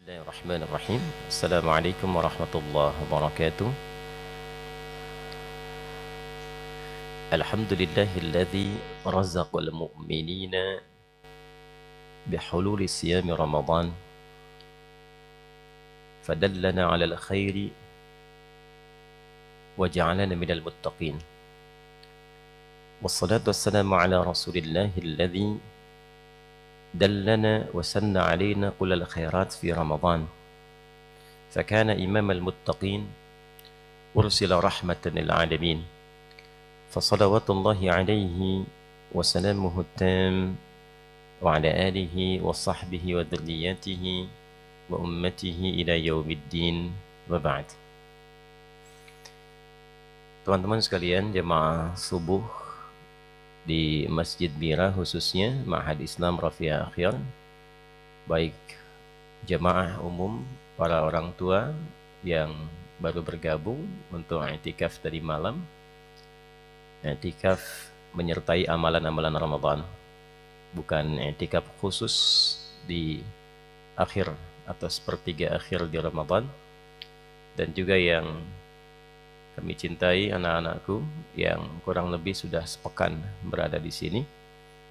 Bismillahirrahmanirrahim. Assalamualaikum warahmatullahi wabarakatuh. Alhamdulillahilladzi razaqal mu'minina bihululi siyami Ramadan fadallana 'alal khairi wa ja'alana minal muttaqin. Wassalatu wassalamu ala Rasulillahilladzi دلنا وسن علينا كل الخيرات في رمضان فكان إمام المتقين أرسل رحمة للعالمين فصلوات الله عليه وسلامه التام وعلى آله وصحبه وذرياته وأمته إلى يوم الدين وبعد. Teman-teman sekalian, jemaah subuh di Masjid Mira, khususnya Ma'had Islam Rafiah Akhir, baik jemaah umum, para orang tua yang baru bergabung untuk i'tikaf tadi malam, i'tikaf menyertai amalan-amalan Ramadan, bukan i'tikaf khusus di akhir atau sepertiga akhir di Ramadan. Dan juga yang kami cintai, anak-anakku yang kurang lebih sudah sepekan berada di sini.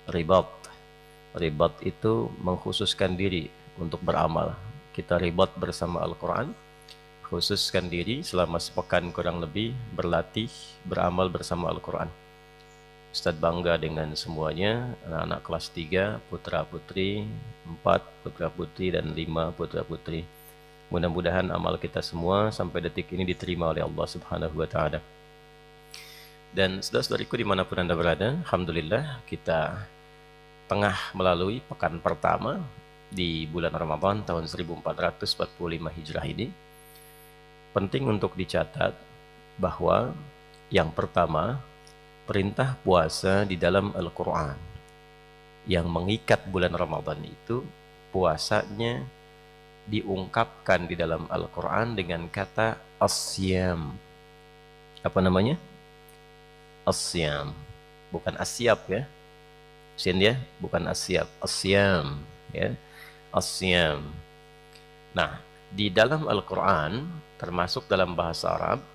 Ribat itu mengkhususkan diri untuk beramal. Kita ribat bersama Al-Quran, khususkan diri selama sepekan kurang lebih berlatih, beramal bersama Al-Quran. Ustaz bangga dengan semuanya, anak-anak kelas 3, putra-putri, 4 putra-putri dan 5 putra-putri. Mudah-mudahan amal kita semua sampai detik ini diterima oleh Allah Subhanahu wa Ta'ala. Dan saudara-saudariku dimanapun Anda berada, alhamdulillah kita tengah melalui pekan pertama di bulan Ramadan tahun 1445 Hijrah ini. Penting untuk dicatat bahwa yang pertama, perintah puasa di dalam Al-Quran yang mengikat bulan Ramadan itu, puasanya diungkapkan di dalam Al-Quran dengan kata asyam. Apa namanya? Asyam, bukan asyap ya. Sin ya, bukan asyap, asyam ya. Asyam. Nah, di dalam Al-Quran, termasuk dalam bahasa Arab,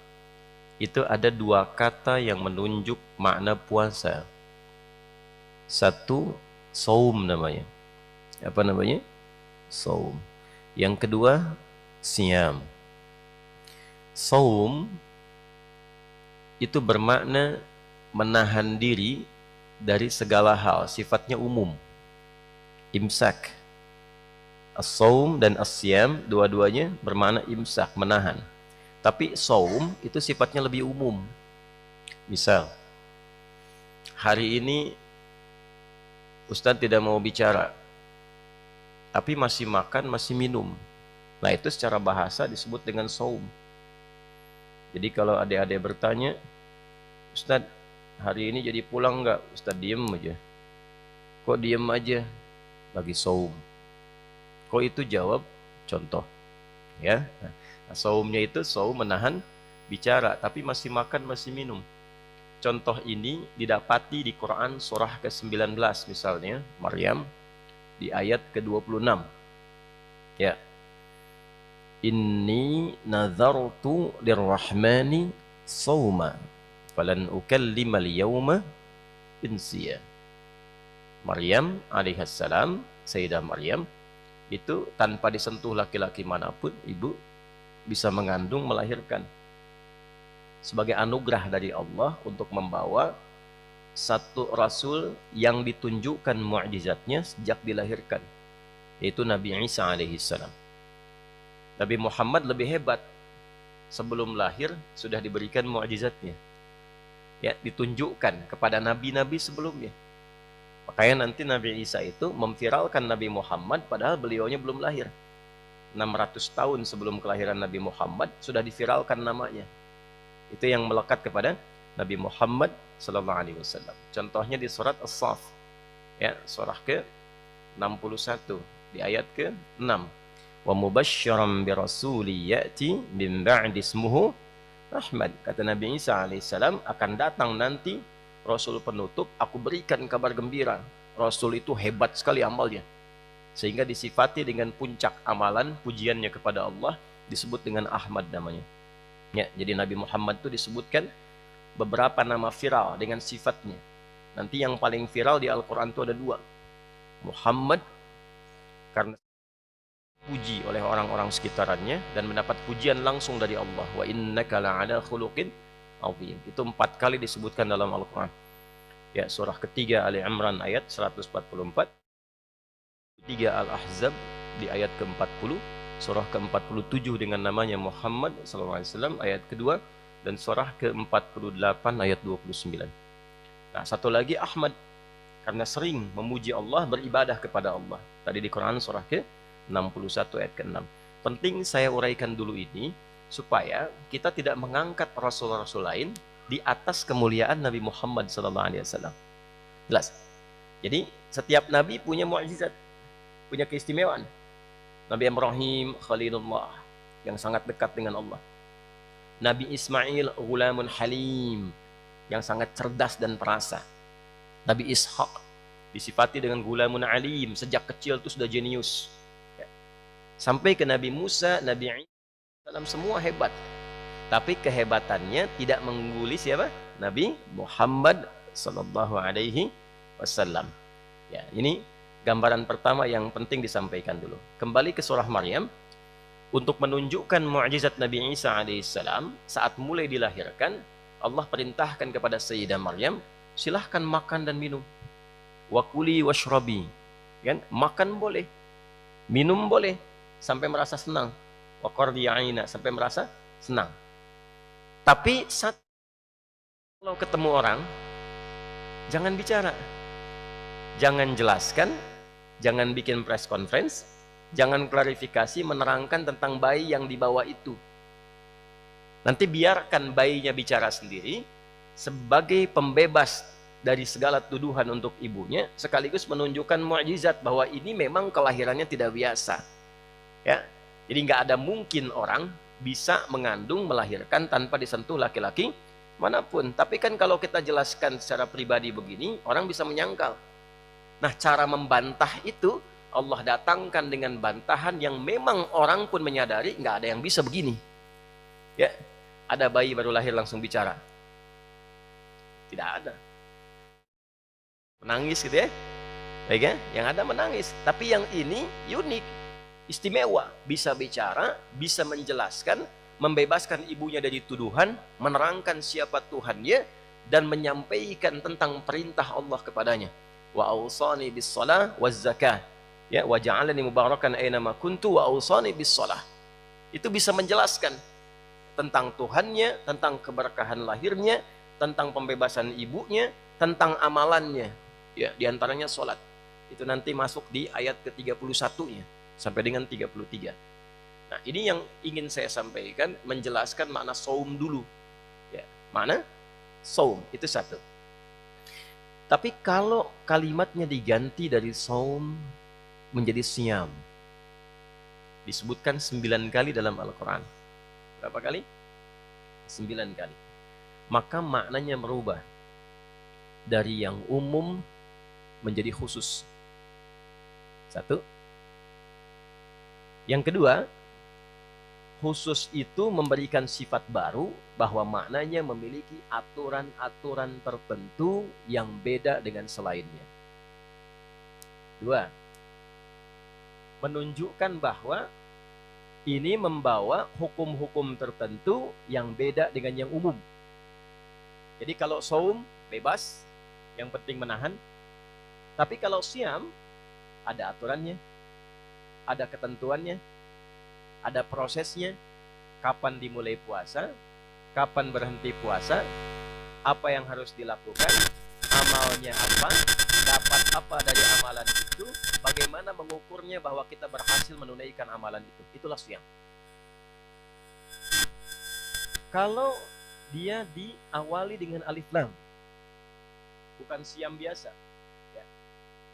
itu ada dua kata yang menunjuk makna puasa. Satu, saum namanya. Apa namanya? Saum. Yang kedua, siam. Saum itu bermakna menahan diri dari segala hal, sifatnya umum. Imsak. As-saum dan as-siam dua-duanya bermakna imsak, menahan. Tapi saum itu sifatnya lebih umum. Misal, hari ini Ustadz tidak mau bicara, tapi masih makan, masih minum. Nah, itu secara bahasa disebut dengan saum. Jadi kalau adik-adik bertanya, Ustadz, hari ini jadi pulang enggak? Ustadz diem aja. Kok diem aja? Lagi saum. Kok itu jawab? Contoh. Ya. Nah, saumnya itu saum menahan bicara, tapi masih makan, masih minum. Contoh ini didapati di Quran surah ke-19 misalnya, Maryam, di ayat ke-26. Ya. Inni nazartu lirrahmani sawma falan ukallimal yawma insiya. Maryam alaihissalam, Sayyidah Maryam, itu tanpa disentuh laki-laki manapun, ibu bisa mengandung, melahirkan. Sebagai anugerah dari Allah untuk membawa satu rasul yang ditunjukkan mukjizatnya sejak dilahirkan, yaitu Nabi Isa alaihissalam. Nabi Muhammad lebih hebat, sebelum lahir sudah diberikan mukjizatnya, ya, ditunjukkan kepada nabi-nabi sebelumnya. Makanya nanti Nabi Isa itu memviralkan Nabi Muhammad padahal beliaunya belum lahir. 600 tahun sebelum kelahiran Nabi Muhammad sudah diviralkan namanya. Itu yang melekat kepada Nabi Muhammad sallallahu alaihi wasallam. Contohnya di surat As-Saff, ya, surah ke-61 di ayat ke-6. Wa mubasysyiran bi rasuli ya'ti min ba'di ismuhu Ahmad. Kata Nabi Isa alaihissalam, akan datang nanti rasul penutup, aku berikan kabar gembira. Rasul itu hebat sekali amalnya. sehingga disifati dengan puncak amalan pujiannya kepada Allah disebut dengan Ahmad namanya. Ya, jadi Nabi Muhammad itu disebutkan beberapa nama viral dengan sifatnya. Nanti yang paling viral di Al-Quran itu ada dua. Muhammad karena puji oleh orang-orang sekitarnya dan mendapat pujian langsung dari Allah. Wa innaka la'ala khuluqin azim. Itu 4 kali disebutkan dalam Al-Quran. Ya, surah ketiga Ali Imran ayat 144, 3 Al-Ahzab di ayat ke-40, surah ke-47 dengan namanya Muhammad SAW ayat kedua, dan surah ke-48 ayat 29. Nah, satu lagi Ahmad karena sering memuji Allah, beribadah kepada Allah. Tadi di Quran surah ke-61 ayat ke-6. Penting saya uraikan dulu ini supaya kita tidak mengangkat rasul-rasul lain di atas kemuliaan Nabi Muhammad SAW. Jelas? Jadi setiap nabi punya mukjizat, punya keistimewaan. Nabi Ibrahim Khalilullah yang sangat dekat dengan Allah. Nabi Ismail Ghulamun Halim yang sangat cerdas dan perasa. Nabi Ishaq disifati dengan Ghulamun Alim, sejak kecil itu sudah jenius. Sampai ke Nabi Musa, Nabi Isa, semua hebat. Tapi kehebatannya tidak mengungguli siapa? Nabi Muhammad sallallahu alaihi wasallam. Ya, ini gambaran pertama yang penting disampaikan dulu. Kembali ke surah Maryam, untuk menunjukkan mukjizat Nabi Isa alaihissalam saat mulai dilahirkan, Allah perintahkan kepada Sayyidah Maryam, silahkan makan dan minum. Wa kuli washrabi. Kan? Makan boleh, minum boleh, sampai merasa senang. Wa qardi aina, sampai merasa senang. Tapi kalau ketemu orang, jangan bicara, jangan jelaskan, jangan bikin press conference, jangan klarifikasi, menerangkan tentang bayi yang dibawa itu. Nanti biarkan bayinya bicara sendiri sebagai pembebas dari segala tuduhan untuk ibunya, sekaligus menunjukkan mukjizat bahwa ini memang kelahirannya tidak biasa. Ya, jadi nggak ada mungkin orang bisa mengandung, melahirkan tanpa disentuh laki-laki manapun. Tapi kan kalau kita jelaskan secara pribadi begini, orang bisa menyangkal. Nah, cara membantah itu Allah datangkan dengan bantahan yang memang orang pun menyadari nggak ada yang bisa begini. Ya, ada bayi baru lahir langsung bicara? Tidak ada. Menangis gitu ya? Baik ya? Yang ada menangis. Tapi yang ini unik, istimewa, bisa bicara, bisa menjelaskan, membebaskan ibunya dari tuduhan, menerangkan siapa Tuhannya, dan menyampaikan tentang perintah Allah kepadanya. Wa awsani bis shalah waz zakah, ya, wa ja'alani mubarakan aina ma kuntu wa awsani bis shalah. Itu bisa menjelaskan tentang Tuhannya, tentang keberkahan lahirnya, tentang pembebasan ibunya, tentang amalannya, ya, diantaranya sholat. Itu nanti masuk di ayat ke-31-nya sampai dengan 33. Nah, ini yang ingin saya sampaikan, menjelaskan makna saum dulu. Ya, makna saum itu satu. Tapi kalau kalimatnya diganti dari saum menjadi siyam, disebutkan 9 kali dalam Al-Quran. Berapa kali? 9 kali. Maka maknanya merubah dari yang umum menjadi khusus. Satu. Yang kedua, khusus itu memberikan sifat baru bahwa maknanya memiliki aturan-aturan tertentu yang beda dengan selainnya. Dua, menunjukkan bahwa ini membawa hukum-hukum tertentu yang beda dengan yang umum. Jadi kalau saum bebas, yang penting menahan. Tapi kalau siam ada aturannya, ada ketentuannya, ada prosesnya, kapan dimulai puasa, kapan berhenti puasa, apa yang harus dilakukan, amalnya apa, dapat apa dari amalan itu, bagaimana mengukurnya bahwa kita berhasil menunaikan amalan itu. Itulah siam. Kalau dia diawali dengan alif lam, bukan siam biasa. Ya.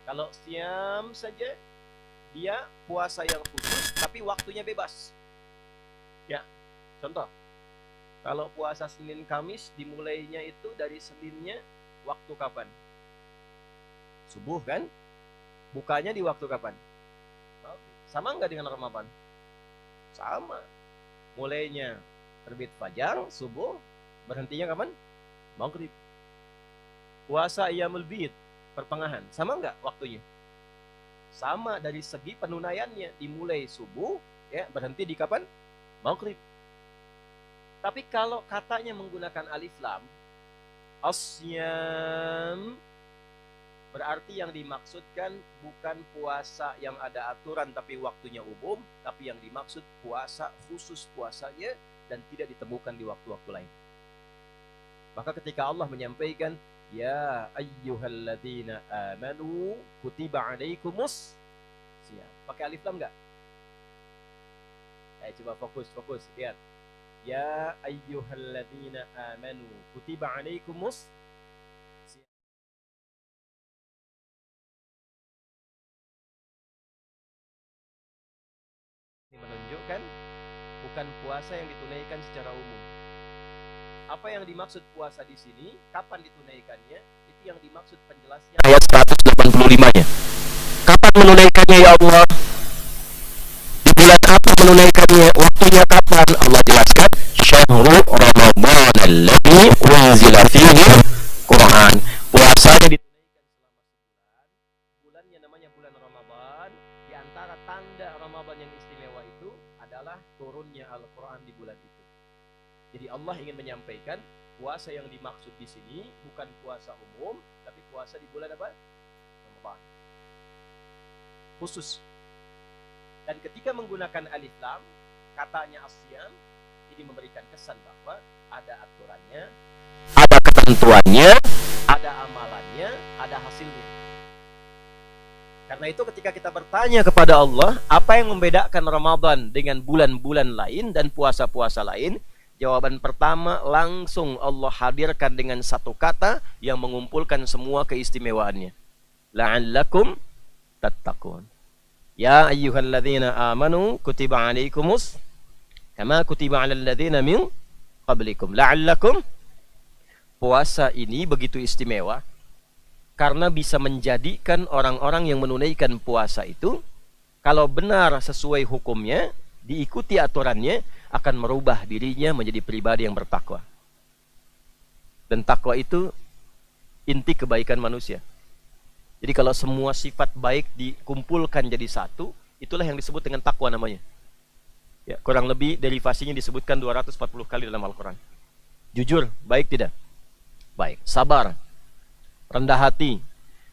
Kalau siam saja, dia puasa yang khusus tapi waktunya bebas. Ya, contoh, kalau puasa Senin Kamis dimulainya itu dari Seninnya waktu kapan? Subuh kan? Bukanya di waktu kapan? Sama nggak dengan Ramadan? Sama. Mulainya terbit fajar, subuh, berhentinya kapan? Maghrib. Puasa Ayyamul Bid, pertengahan, sama nggak waktunya? Sama dari segi penunaiannya, dimulai subuh, ya berhenti di kapan? Maghrib. Tapi kalau katanya menggunakan alif lam, asyam, berarti yang dimaksudkan bukan puasa yang ada aturan tapi waktunya umum, tapi yang dimaksud puasa khusus puasanya dan tidak ditemukan di waktu-waktu lain. Maka ketika Allah menyampaikan, ya ayyuhalladzina amanu kutiba alaikumus siyam, pakai alif lam enggak? Coba fokus, lihat. Ya ayyuhalladzina amanu kutiba alaikumus siyam. Ini menunjukkan bukan puasa yang ditunaikan secara umum. Apa yang dimaksud puasa di sini, kapan ditunaikannya, itu yang dimaksud penjelasnya ayat 185-nya. Kapan menunaikannya ya Allah? Di bulan apa menunaikannya? Waktunya kapan? Allah jelaskan, Syahrul Ramadan alladzi unzila fihi Quran. Puasanya ditunaikan selama sebulan. Bulannya namanya bulan Ramadan. Di antara tanda Ramadan yang istimewa itu adalah turunnya Al-Quran di bulan itu. Jadi Allah ingin menyampaikan puasa yang dimaksud di sini bukan puasa umum, tapi puasa di bulan apa? Ramadan. Khusus. Dan ketika menggunakan alif lam, katanya asyam, ini memberikan kesan bahwa ada aturannya, ada ketentuannya, ada amalannya, ada hasilnya. Karena itu ketika kita bertanya kepada Allah, apa yang membedakan Ramadan dengan bulan-bulan lain dan puasa-puasa lain? Jawaban pertama langsung Allah hadirkan dengan satu kata yang mengumpulkan semua keistimewaannya. La'allakum tattaqun. Ya ayyuhalladzina amanu kutiba alaikumus kama kutiba 'alal ladzina min qablikum la'allakum. Puasa ini begitu istimewa karena bisa menjadikan orang-orang yang menunaikan puasa itu, kalau benar sesuai hukumnya, diikuti aturannya, akan merubah dirinya menjadi pribadi yang bertakwa. Dan takwa itu inti kebaikan manusia. Jadi kalau semua sifat baik dikumpulkan jadi satu, itulah yang disebut dengan takwa namanya. Ya, kurang lebih derivasinya disebutkan 240 kali dalam Al-Quran. Jujur, baik tidak? Baik. Sabar, rendah hati.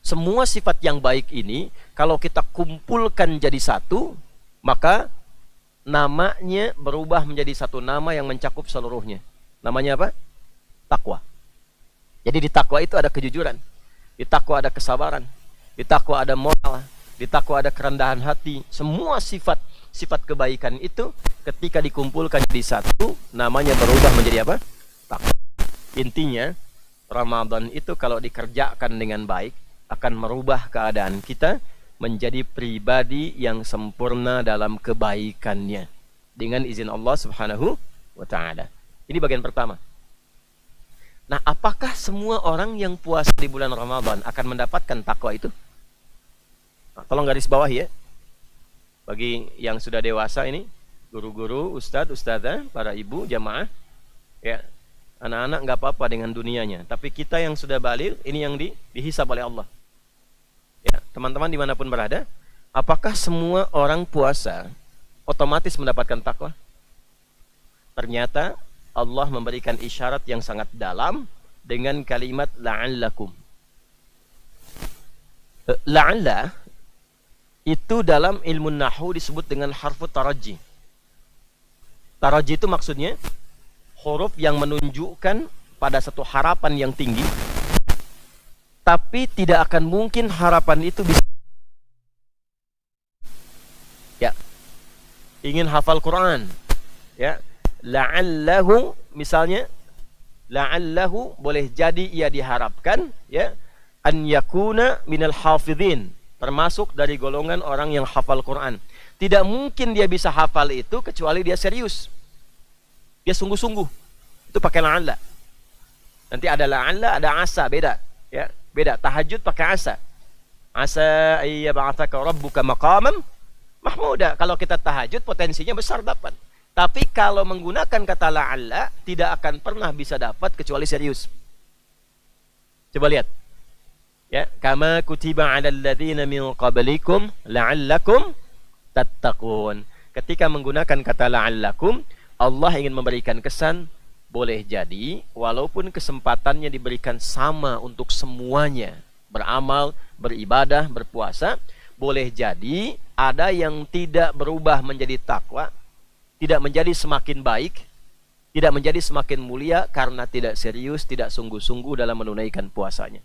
Semua sifat yang baik ini kalau kita kumpulkan jadi satu, maka namanya berubah menjadi satu nama yang mencakup seluruhnya. Namanya apa? Takwa. Jadi di takwa itu ada kejujuran, di takwa ada kesabaran, di takwa ada moral, di takwa ada kerendahan hati. Semua sifat kebaikan itu ketika dikumpulkan jadi satu, namanya berubah menjadi apa? Takwa. Intinya Ramadan itu kalau dikerjakan dengan baik akan merubah keadaan kita menjadi pribadi yang sempurna dalam kebaikannya dengan izin Allah Subhanahu wa ta'ala. Ini bagian pertama. Nah, apakah semua orang yang puasa di bulan Ramadan akan mendapatkan takwa itu? Nah, tolong garis bawah ya. Bagi yang sudah dewasa ini, guru-guru, ustadz, ustadzah, para ibu, jamaah, ya, anak-anak nggak apa-apa dengan dunianya. Tapi kita yang sudah baligh, ini yang dihisab oleh Allah. Ya, teman-teman dimanapun berada, apakah semua orang puasa otomatis mendapatkan takwa? Ternyata Allah memberikan isyarat yang sangat dalam dengan kalimat la'allakum. La'alla itu dalam ilmu nahwu disebut dengan harfu taraji. Taraji itu maksudnya huruf yang menunjukkan pada satu harapan yang tinggi, tapi tidak akan mungkin harapan itu bisa. Ya, ingin hafal Quran, ya, la'allahu misalnya, la'allahu boleh jadi ia diharapkan, ya, an yakuna minal hafidhin, termasuk dari golongan orang yang hafal Quran. Tidak mungkin dia bisa hafal itu kecuali dia serius, dia sungguh-sungguh. Itu pakai la'alla. Nanti ada la'alla, ada asa, beda, ya. Beda, tahajud pakai asa. Asa ayyab'atsaka rabbuka maqaman Mahmudah. Kalau kita tahajud potensinya besar dapat. Tapi kalau menggunakan kata la'alla tidak akan pernah bisa dapat kecuali serius. Coba lihat. Ya, kama kutiba 'alal ladzina min qablikum la'allakum tattaqun. Ketika menggunakan kata la'allakum, Allah ingin memberikan kesan boleh jadi walaupun kesempatannya diberikan sama untuk semuanya, beramal, beribadah, berpuasa, boleh jadi ada yang tidak berubah menjadi takwa, tidak menjadi semakin baik, tidak menjadi semakin mulia karena tidak serius, tidak sungguh-sungguh dalam menunaikan puasanya.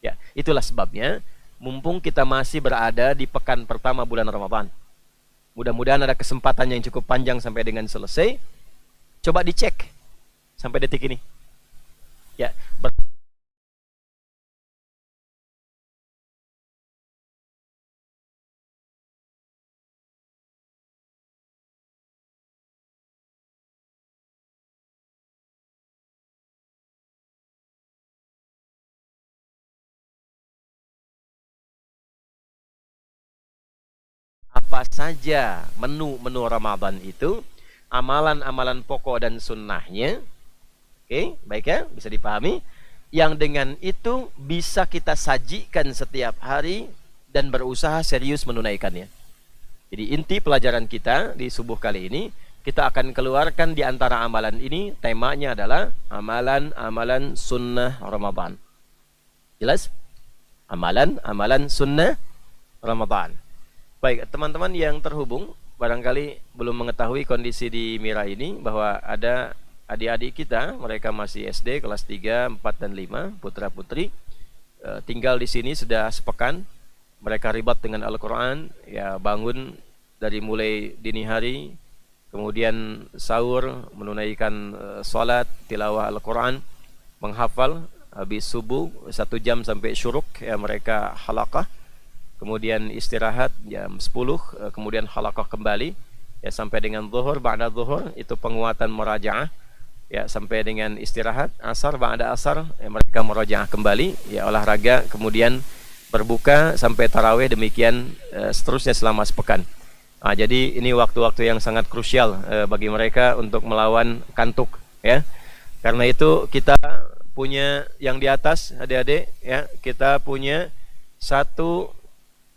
Ya, itulah sebabnya mumpung kita masih berada di pekan pertama bulan Ramadan. Mudah-mudahan ada kesempatan yang cukup panjang sampai dengan selesai. Coba dicek sampai detik ini. Ya, apa saja menu-menu Ramadan itu, amalan-amalan pokok dan sunnahnya. Oke, baik ya, bisa dipahami. Yang dengan itu bisa kita sajikan setiap hari dan berusaha serius menunaikannya. Jadi inti pelajaran kita di subuh kali ini, kita akan keluarkan di antara amalan ini, temanya adalah amalan-amalan sunnah Ramadan. Jelas? Amalan-amalan sunnah Ramadan. Baik, teman-teman yang terhubung, barangkali belum mengetahui kondisi di Mira ini, bahwa ada adik-adik kita, mereka masih SD kelas 3, 4 dan 5, putra-putri, tinggal di sini sudah sepekan. Mereka ribat dengan Al-Quran, ya, bangun dari mulai dini hari, kemudian sahur, menunaikan salat, tilawah Al-Quran, menghafal, habis subuh 1 jam sampai syuruk, ya, mereka halaqah, kemudian istirahat jam 10, kemudian halaqah kembali, ya, sampai dengan zuhur, ba'da zuhur itu penguatan murajaah, ya, sampai dengan istirahat, asar, ba'da asar, ya, mereka murajaah kembali, ya, olahraga, kemudian berbuka sampai tarawih, demikian seterusnya selama sepekan. Nah, jadi ini waktu-waktu yang sangat krusial bagi mereka untuk melawan kantuk, ya. Karena itu kita punya yang di atas, adik-adik, ya, kita punya satu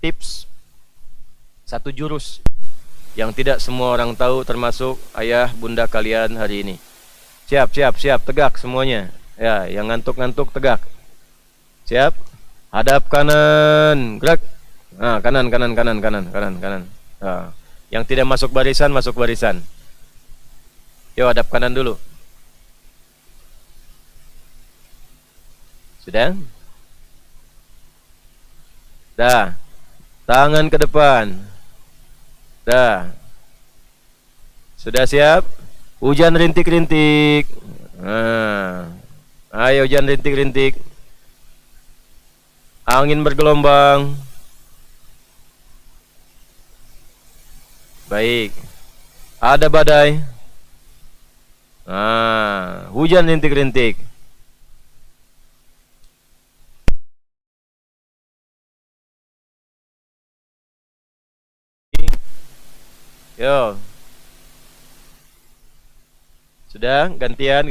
tips, satu jurus yang tidak semua orang tahu, termasuk ayah bunda kalian hari ini. Siap, tegak semuanya. Ya, yang ngantuk-ngantuk tegak. Siap. Hadap kanan, gerak. Nah, kanan. Nah, yang tidak masuk barisan, masuk barisan. Yuk, hadap kanan dulu. Sudah? Dah. Tangan ke depan. Dah. Sudah siap? Hujan rintik-rintik. Nah. Ayo hujan rintik-rintik. Angin bergelombang. Baik. Ada badai. Nah, hujan rintik-rintik. Yo. Sudah, gantian.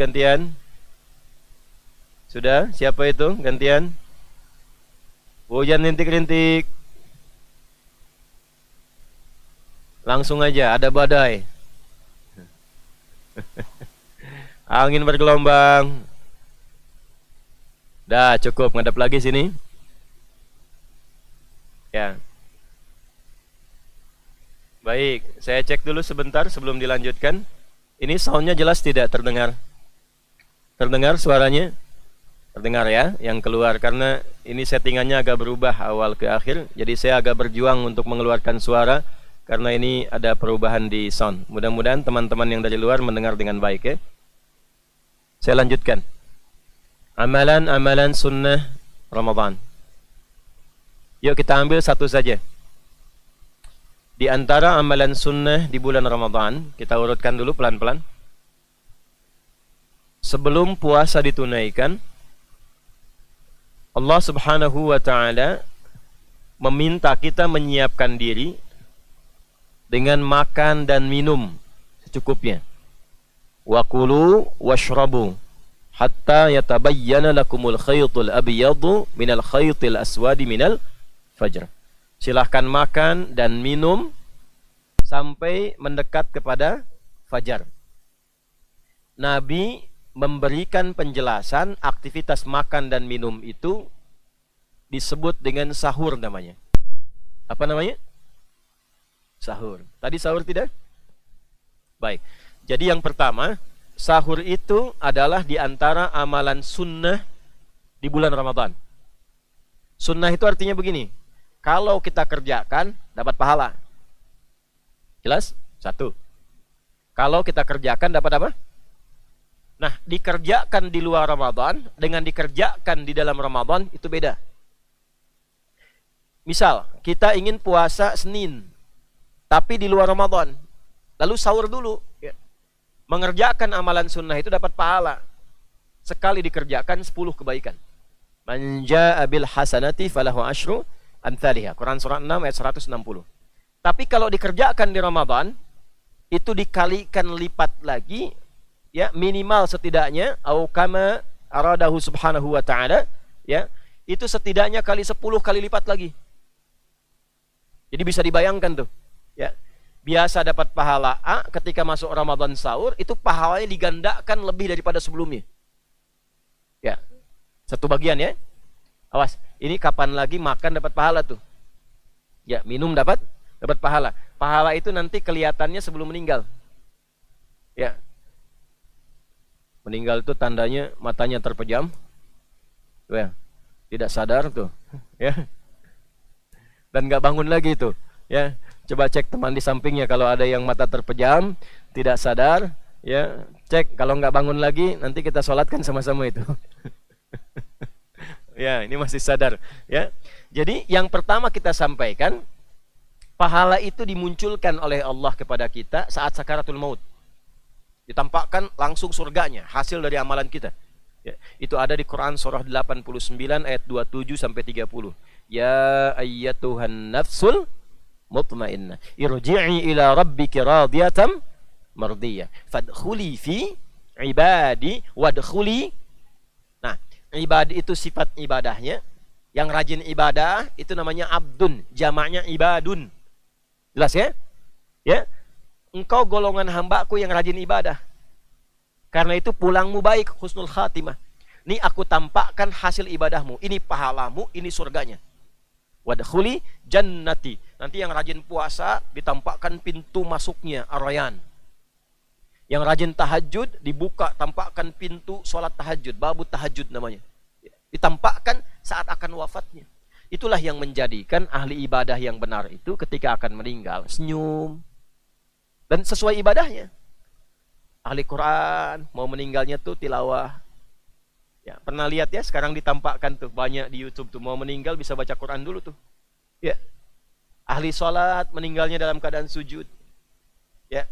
Sudah, siapa itu? Gantian. Hujan rintik-rintik. Langsung aja, ada badai. Angin bergelombang. Dah, cukup, ngadap lagi sini. Ya. Baik, saya cek dulu sebentar sebelum dilanjutkan. Ini soundnya jelas tidak terdengar? Terdengar suaranya? Terdengar ya, yang keluar, karena ini settingannya agak berubah awal ke akhir. Jadi saya agak berjuang untuk mengeluarkan suara, karena ini ada perubahan di sound. Mudah-mudahan teman-teman yang dari luar mendengar dengan baik ya. Saya lanjutkan. Amalan-amalan sunnah Ramadan. Yuk kita ambil satu saja. Di antara amalan sunnah di bulan Ramadan, kita urutkan dulu pelan-pelan. Sebelum puasa ditunaikan, Allah Subhanahu wa ta'ala meminta kita menyiapkan diri dengan makan dan minum secukupnya. Wa kulu washrabu hatta yatabayyana lakumul khaytul abyadu minal khaytil aswadi minal fajr. Silahkan makan dan minum sampai mendekat kepada fajar. Nabi memberikan penjelasan aktivitas makan dan minum itu disebut dengan sahur namanya. Apa namanya? Sahur. Tadi sahur tidak? Baik. Jadi yang pertama, sahur itu adalah di antara amalan sunnah di bulan Ramadan. Sunnah itu artinya begini, kalau kita kerjakan dapat pahala. Jelas? Satu. Kalau kita kerjakan dapat apa? Nah, dikerjakan di luar Ramadan dengan dikerjakan di dalam Ramadan itu beda. Misal, kita ingin puasa Senin, tapi di luar Ramadan, lalu sahur dulu. Mengerjakan amalan sunnah itu dapat pahala. Sekali dikerjakan 10 kebaikan. Man jaa'a bil hasanati falahu asyru amsalihha. Quran surah 6 ayat 160. Tapi kalau dikerjakan di Ramadan, itu dikalikan lipat lagi, ya, minimal setidaknya au kama aradahu subhanahu wa ta'ala, ya, itu setidaknya kali 10 kali lipat lagi. Jadi bisa dibayangkan tuh, ya. Biasa dapat pahala A, ketika masuk Ramadan sahur, itu pahalanya digandakan lebih daripada sebelumnya. Ya, satu bagian ya. Awas, ini kapan lagi makan dapat pahala tuh? Ya, minum dapat pahala. Pahala itu nanti kelihatannya sebelum meninggal. Ya. Meninggal itu tandanya matanya terpejam. Tuh ya. Tidak sadar tuh, ya. Dan nggak bangun lagi tuh, ya. Coba cek teman di sampingnya, kalau ada yang mata terpejam, tidak sadar, ya, cek. Kalau nggak bangun lagi, nanti kita sholatkan sama-sama itu. Ya, ini masih sadar, ya. Jadi yang pertama kita sampaikan, pahala itu dimunculkan oleh Allah kepada kita saat sakaratul maut. Ditampakkan langsung surganya, hasil dari amalan kita. Ya, itu ada di Quran surah 89 ayat 27 sampai 30. Ya ayyatuhan nafsul mutmainnah irji'i ila rabbiki radiyatan mardiyah fadkhuli fi ibadi wadkhuli. Nah, ibadi itu sifat ibadahnya. Yang rajin ibadah itu namanya abdun, jamaknya ibadun. Jelas ya? Ya. Engkau golongan hambaku yang rajin ibadah. Karena itu pulangmu baik, husnul khatimah. Ini aku tampakkan hasil ibadahmu, ini pahalamu, ini surganya. Wadkhuli jannati. Nanti yang rajin puasa ditampakkan pintu masuknya ar-rayyan. Yang rajin tahajud dibuka, tampakkan pintu sholat tahajud, babu tahajud namanya. Ditampakkan saat akan wafatnya. Itulah yang menjadikan ahli ibadah yang benar itu ketika akan meninggal senyum dan sesuai ibadahnya. Ahli Quran mau meninggalnya tuh tilawah. Ya, pernah lihat ya, sekarang ditampakkan tuh banyak di YouTube tuh, mau meninggal bisa baca Quran dulu tuh. Ya. Ahli sholat meninggalnya dalam keadaan sujud. Ya.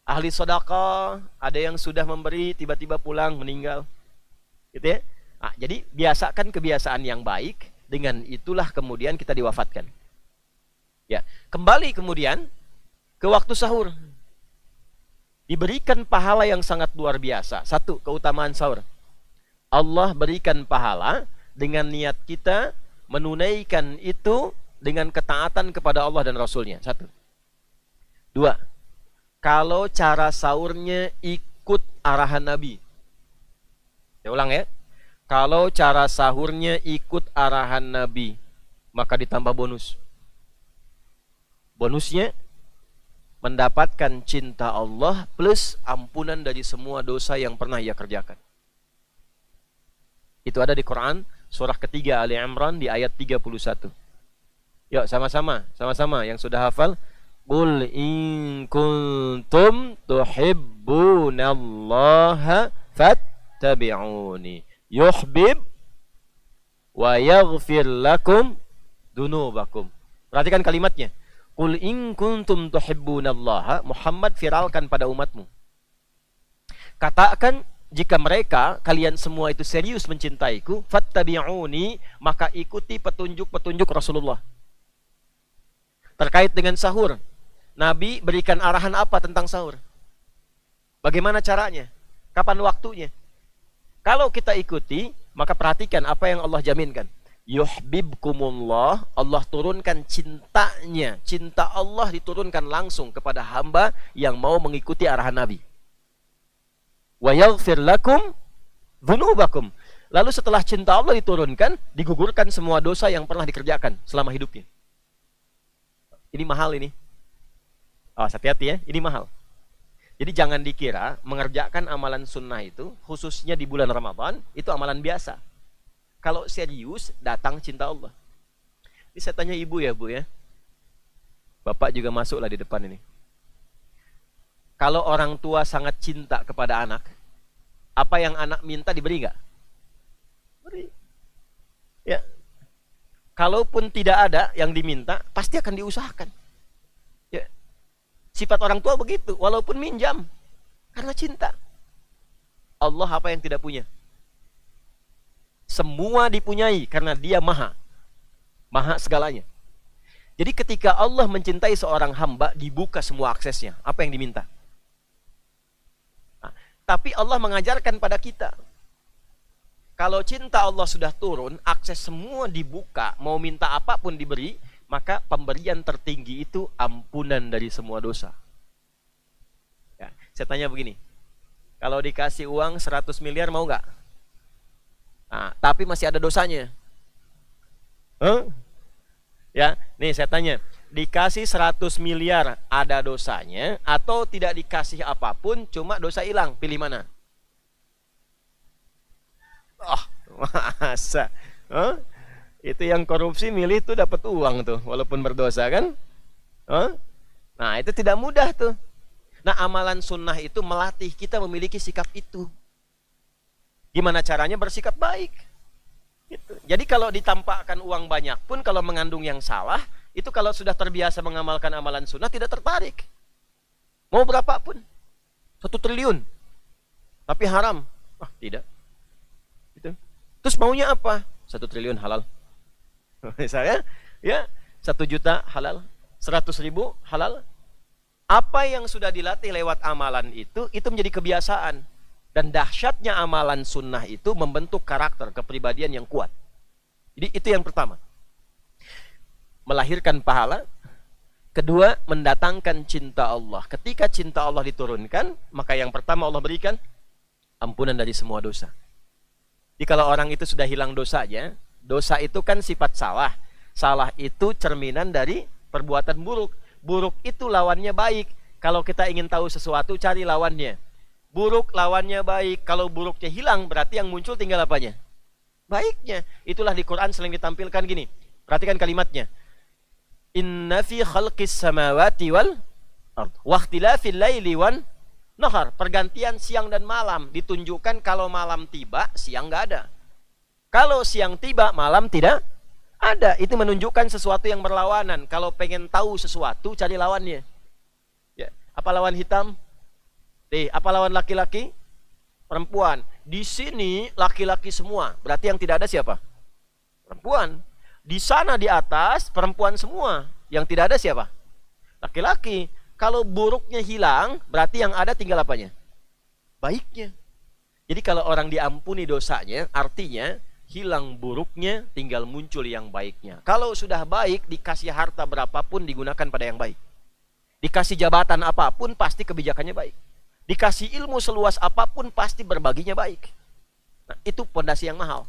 Ahli sedekah, ada yang sudah memberi tiba-tiba pulang meninggal. Gitu ya. Nah, jadi biasakan kebiasaan yang baik, dengan itulah kemudian kita diwafatkan. Ya, kembali kemudian ke waktu sahur. Diberikan pahala yang sangat luar biasa. Satu, keutamaan sahur. Allah berikan pahala dengan niat kita menunaikan itu dengan ketaatan kepada Allah dan Rasulnya. Satu. Dua, kalau cara sahurnya ikut arahan Nabi. Saya ulang ya. Kalau cara sahurnya ikut arahan Nabi, maka ditambah bonus. Bonusnya mendapatkan cinta Allah plus ampunan dari semua dosa yang pernah ia kerjakan. Itu ada di Quran surah ketiga Ali Imran di ayat 31. Yuk sama-sama yang sudah hafal. Qul in kuntum tuhibbunallaha fattabi'uni yuhbib wa yaghfir lakum dunubakum. Perhatikan kalimatnya. Qul in kuntum tuhibbunallaha, Muhammad viralkan pada umatmu. Katakan, jika mereka, kalian semua itu serius mencintaiku, fattabi'uni, maka ikuti petunjuk-petunjuk Rasulullah. Terkait dengan sahur, Nabi berikan arahan apa tentang sahur? Bagaimana caranya? Kapan waktunya? Kalau kita ikuti, maka perhatikan apa yang Allah jaminkan. Yuhibbukumullah, Allah turunkan cintanya. Cinta Allah diturunkan langsung kepada hamba yang mau mengikuti arahan Nabi. Wa yaghfir lakum dzunubakum. Lalu setelah cinta Allah diturunkan, digugurkan semua dosa yang pernah dikerjakan selama hidupnya. Ini mahal ini. Oh, hati-hati ya, ini mahal. Jadi jangan dikira mengerjakan amalan sunnah itu, khususnya di bulan Ramadan, itu amalan biasa. Kalau serius, datang cinta Allah. Ini saya tanya ibu ya, Bu ya. Bapak juga masuklah di depan ini. Kalau orang tua sangat cinta kepada anak, apa yang anak minta diberi nggak? Beri. Ya. Kalaupun tidak ada yang diminta, pasti akan diusahakan. Ya. Sifat orang tua begitu, walaupun minjam, karena cinta. Allah apa yang tidak punya? Semua dipunyai karena Dia maha segalanya. Jadi ketika Allah mencintai seorang hamba, dibuka semua aksesnya. Apa yang diminta? Nah, tapi Allah mengajarkan pada kita, kalau cinta Allah sudah turun, akses semua dibuka, mau minta apapun diberi, maka pemberian tertinggi itu ampunan dari semua dosa. Ya, saya tanya begini, kalau dikasih uang 100 miliar mau nggak? Nah, tapi masih ada dosanya. Ya, nih saya tanya, dikasih 100 miliar ada dosanya, atau tidak dikasih apapun cuma dosa hilang, pilih mana? Oh, masa? Itu yang korupsi milih tuh dapat uang tuh, walaupun berdosa kan? Nah, itu tidak mudah tuh. Nah, amalan sunnah itu melatih kita memiliki sikap itu. Gimana caranya bersikap baik? Gitu. Jadi kalau ditampakkan uang banyak pun, kalau mengandung yang salah, itu kalau sudah terbiasa mengamalkan amalan sunnah tidak tertarik. Mau berapapun, 1 triliun, tapi haram, tidak. Gitu. Terus maunya apa? 1 triliun halal. Misalnya, ya 1 juta halal, 100.000 halal. Apa yang sudah dilatih lewat amalan itu menjadi kebiasaan. Dan dahsyatnya amalan sunnah itu membentuk karakter, kepribadian yang kuat. Jadi itu yang pertama. Melahirkan pahala. Kedua, mendatangkan cinta Allah. Ketika cinta Allah diturunkan, maka yang pertama Allah berikan ampunan dari semua dosa. Jadi kalau orang itu sudah hilang dosanya, dosa itu kan sifat salah. Salah itu cerminan dari perbuatan buruk. Buruk itu lawannya baik. Kalau kita ingin tahu sesuatu, cari lawannya. Buruk lawannya baik. Kalau buruknya hilang, berarti yang muncul tinggal apanya? Baiknya. Itulah di Quran sering ditampilkan gini. Perhatikan kalimatnya. Inna fi khalqis samawati wal ard wa ikhtilafil laili wan nahar. Pergantian siang dan malam ditunjukkan kalau malam tiba, siang nggak ada. Kalau siang tiba, malam tidak ada. Itu menunjukkan sesuatu yang berlawanan. Kalau pengen tahu sesuatu, cari lawannya. Ya. Apa lawan hitam? Apa lawan laki-laki? Perempuan. Di sini laki-laki semua. Berarti yang tidak ada siapa? Perempuan. Di sana di atas perempuan semua. Yang tidak ada siapa? Laki-laki. Kalau buruknya hilang, berarti yang ada tinggal apanya? Baiknya. Jadi kalau orang diampuni dosanya, artinya hilang buruknya, tinggal muncul yang baiknya. Kalau sudah baik, dikasih harta berapapun digunakan pada yang baik. Dikasih jabatan apapun, pasti kebijakannya baik. Dikasih ilmu seluas apapun, pasti berbaginya baik. Nah, itu pondasi yang mahal.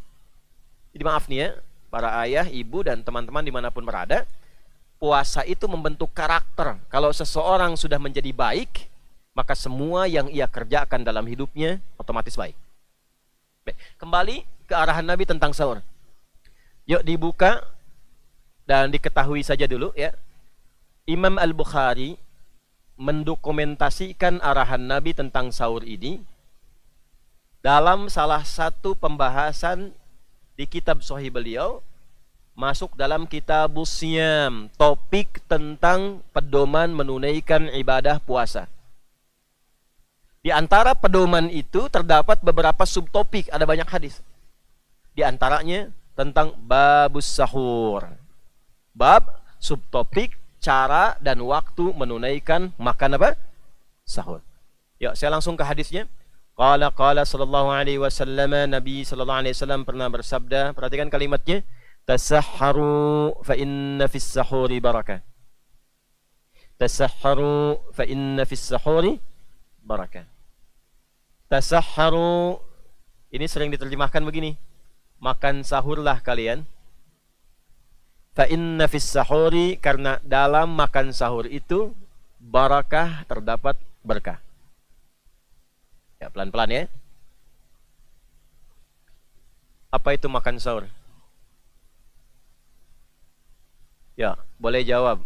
Jadi maaf nih ya, para ayah, ibu, dan teman-teman dimanapun berada, puasa itu membentuk karakter. Kalau seseorang sudah menjadi baik, maka semua yang ia kerjakan dalam hidupnya otomatis baik. Baik, kembali ke arahan Nabi tentang sahur. Yuk dibuka dan diketahui saja dulu ya. Imam Al-Bukhari mendokumentasikan arahan Nabi tentang sahur ini dalam salah satu pembahasan di kitab Sahih beliau, masuk dalam Kitabus Syam, topik tentang pedoman menunaikan ibadah puasa. Di antara pedoman itu terdapat beberapa subtopik, ada banyak hadis. Di antaranya tentang babus sahur. Bab subtopik cara dan waktu menunaikan makan apa? Sahur. Ya, saya langsung ke hadisnya. Qala sallallahu alaihi wasallam, Nabi sallallahu alaihi wasallam pernah bersabda, perhatikan kalimatnya, tasahharu fa inna fis sahuri barakah. Tasahharu fa inna fis sahuri barakah. Tasahharu ini sering diterjemahkan begini, makan sahurlah kalian. Fa inna fis sahuri, karena dalam makan sahur itu barakah, terdapat berkah. Ya, pelan-pelan ya. Apa itu makan sahur? Ya, boleh jawab.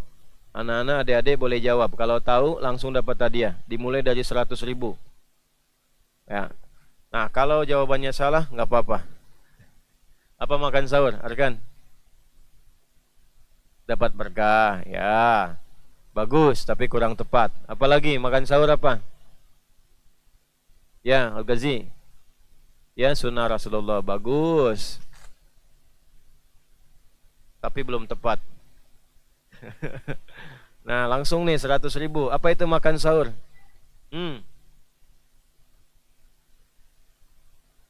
Anak-anak, adik-adik boleh jawab. Kalau tahu langsung dapat hadiah. Dimulai dari 100.000. Ya. Nah, kalau jawabannya salah nggak apa-apa. Apa makan sahur, Arkan? Dapat berkah. Ya, bagus, tapi kurang tepat. Apalagi makan sahur apa? Ya, Al-Ghazi. Ya, sunnah Rasulullah. Bagus. Tapi belum tepat. Nah, langsung nih 100.000. Apa itu makan sahur?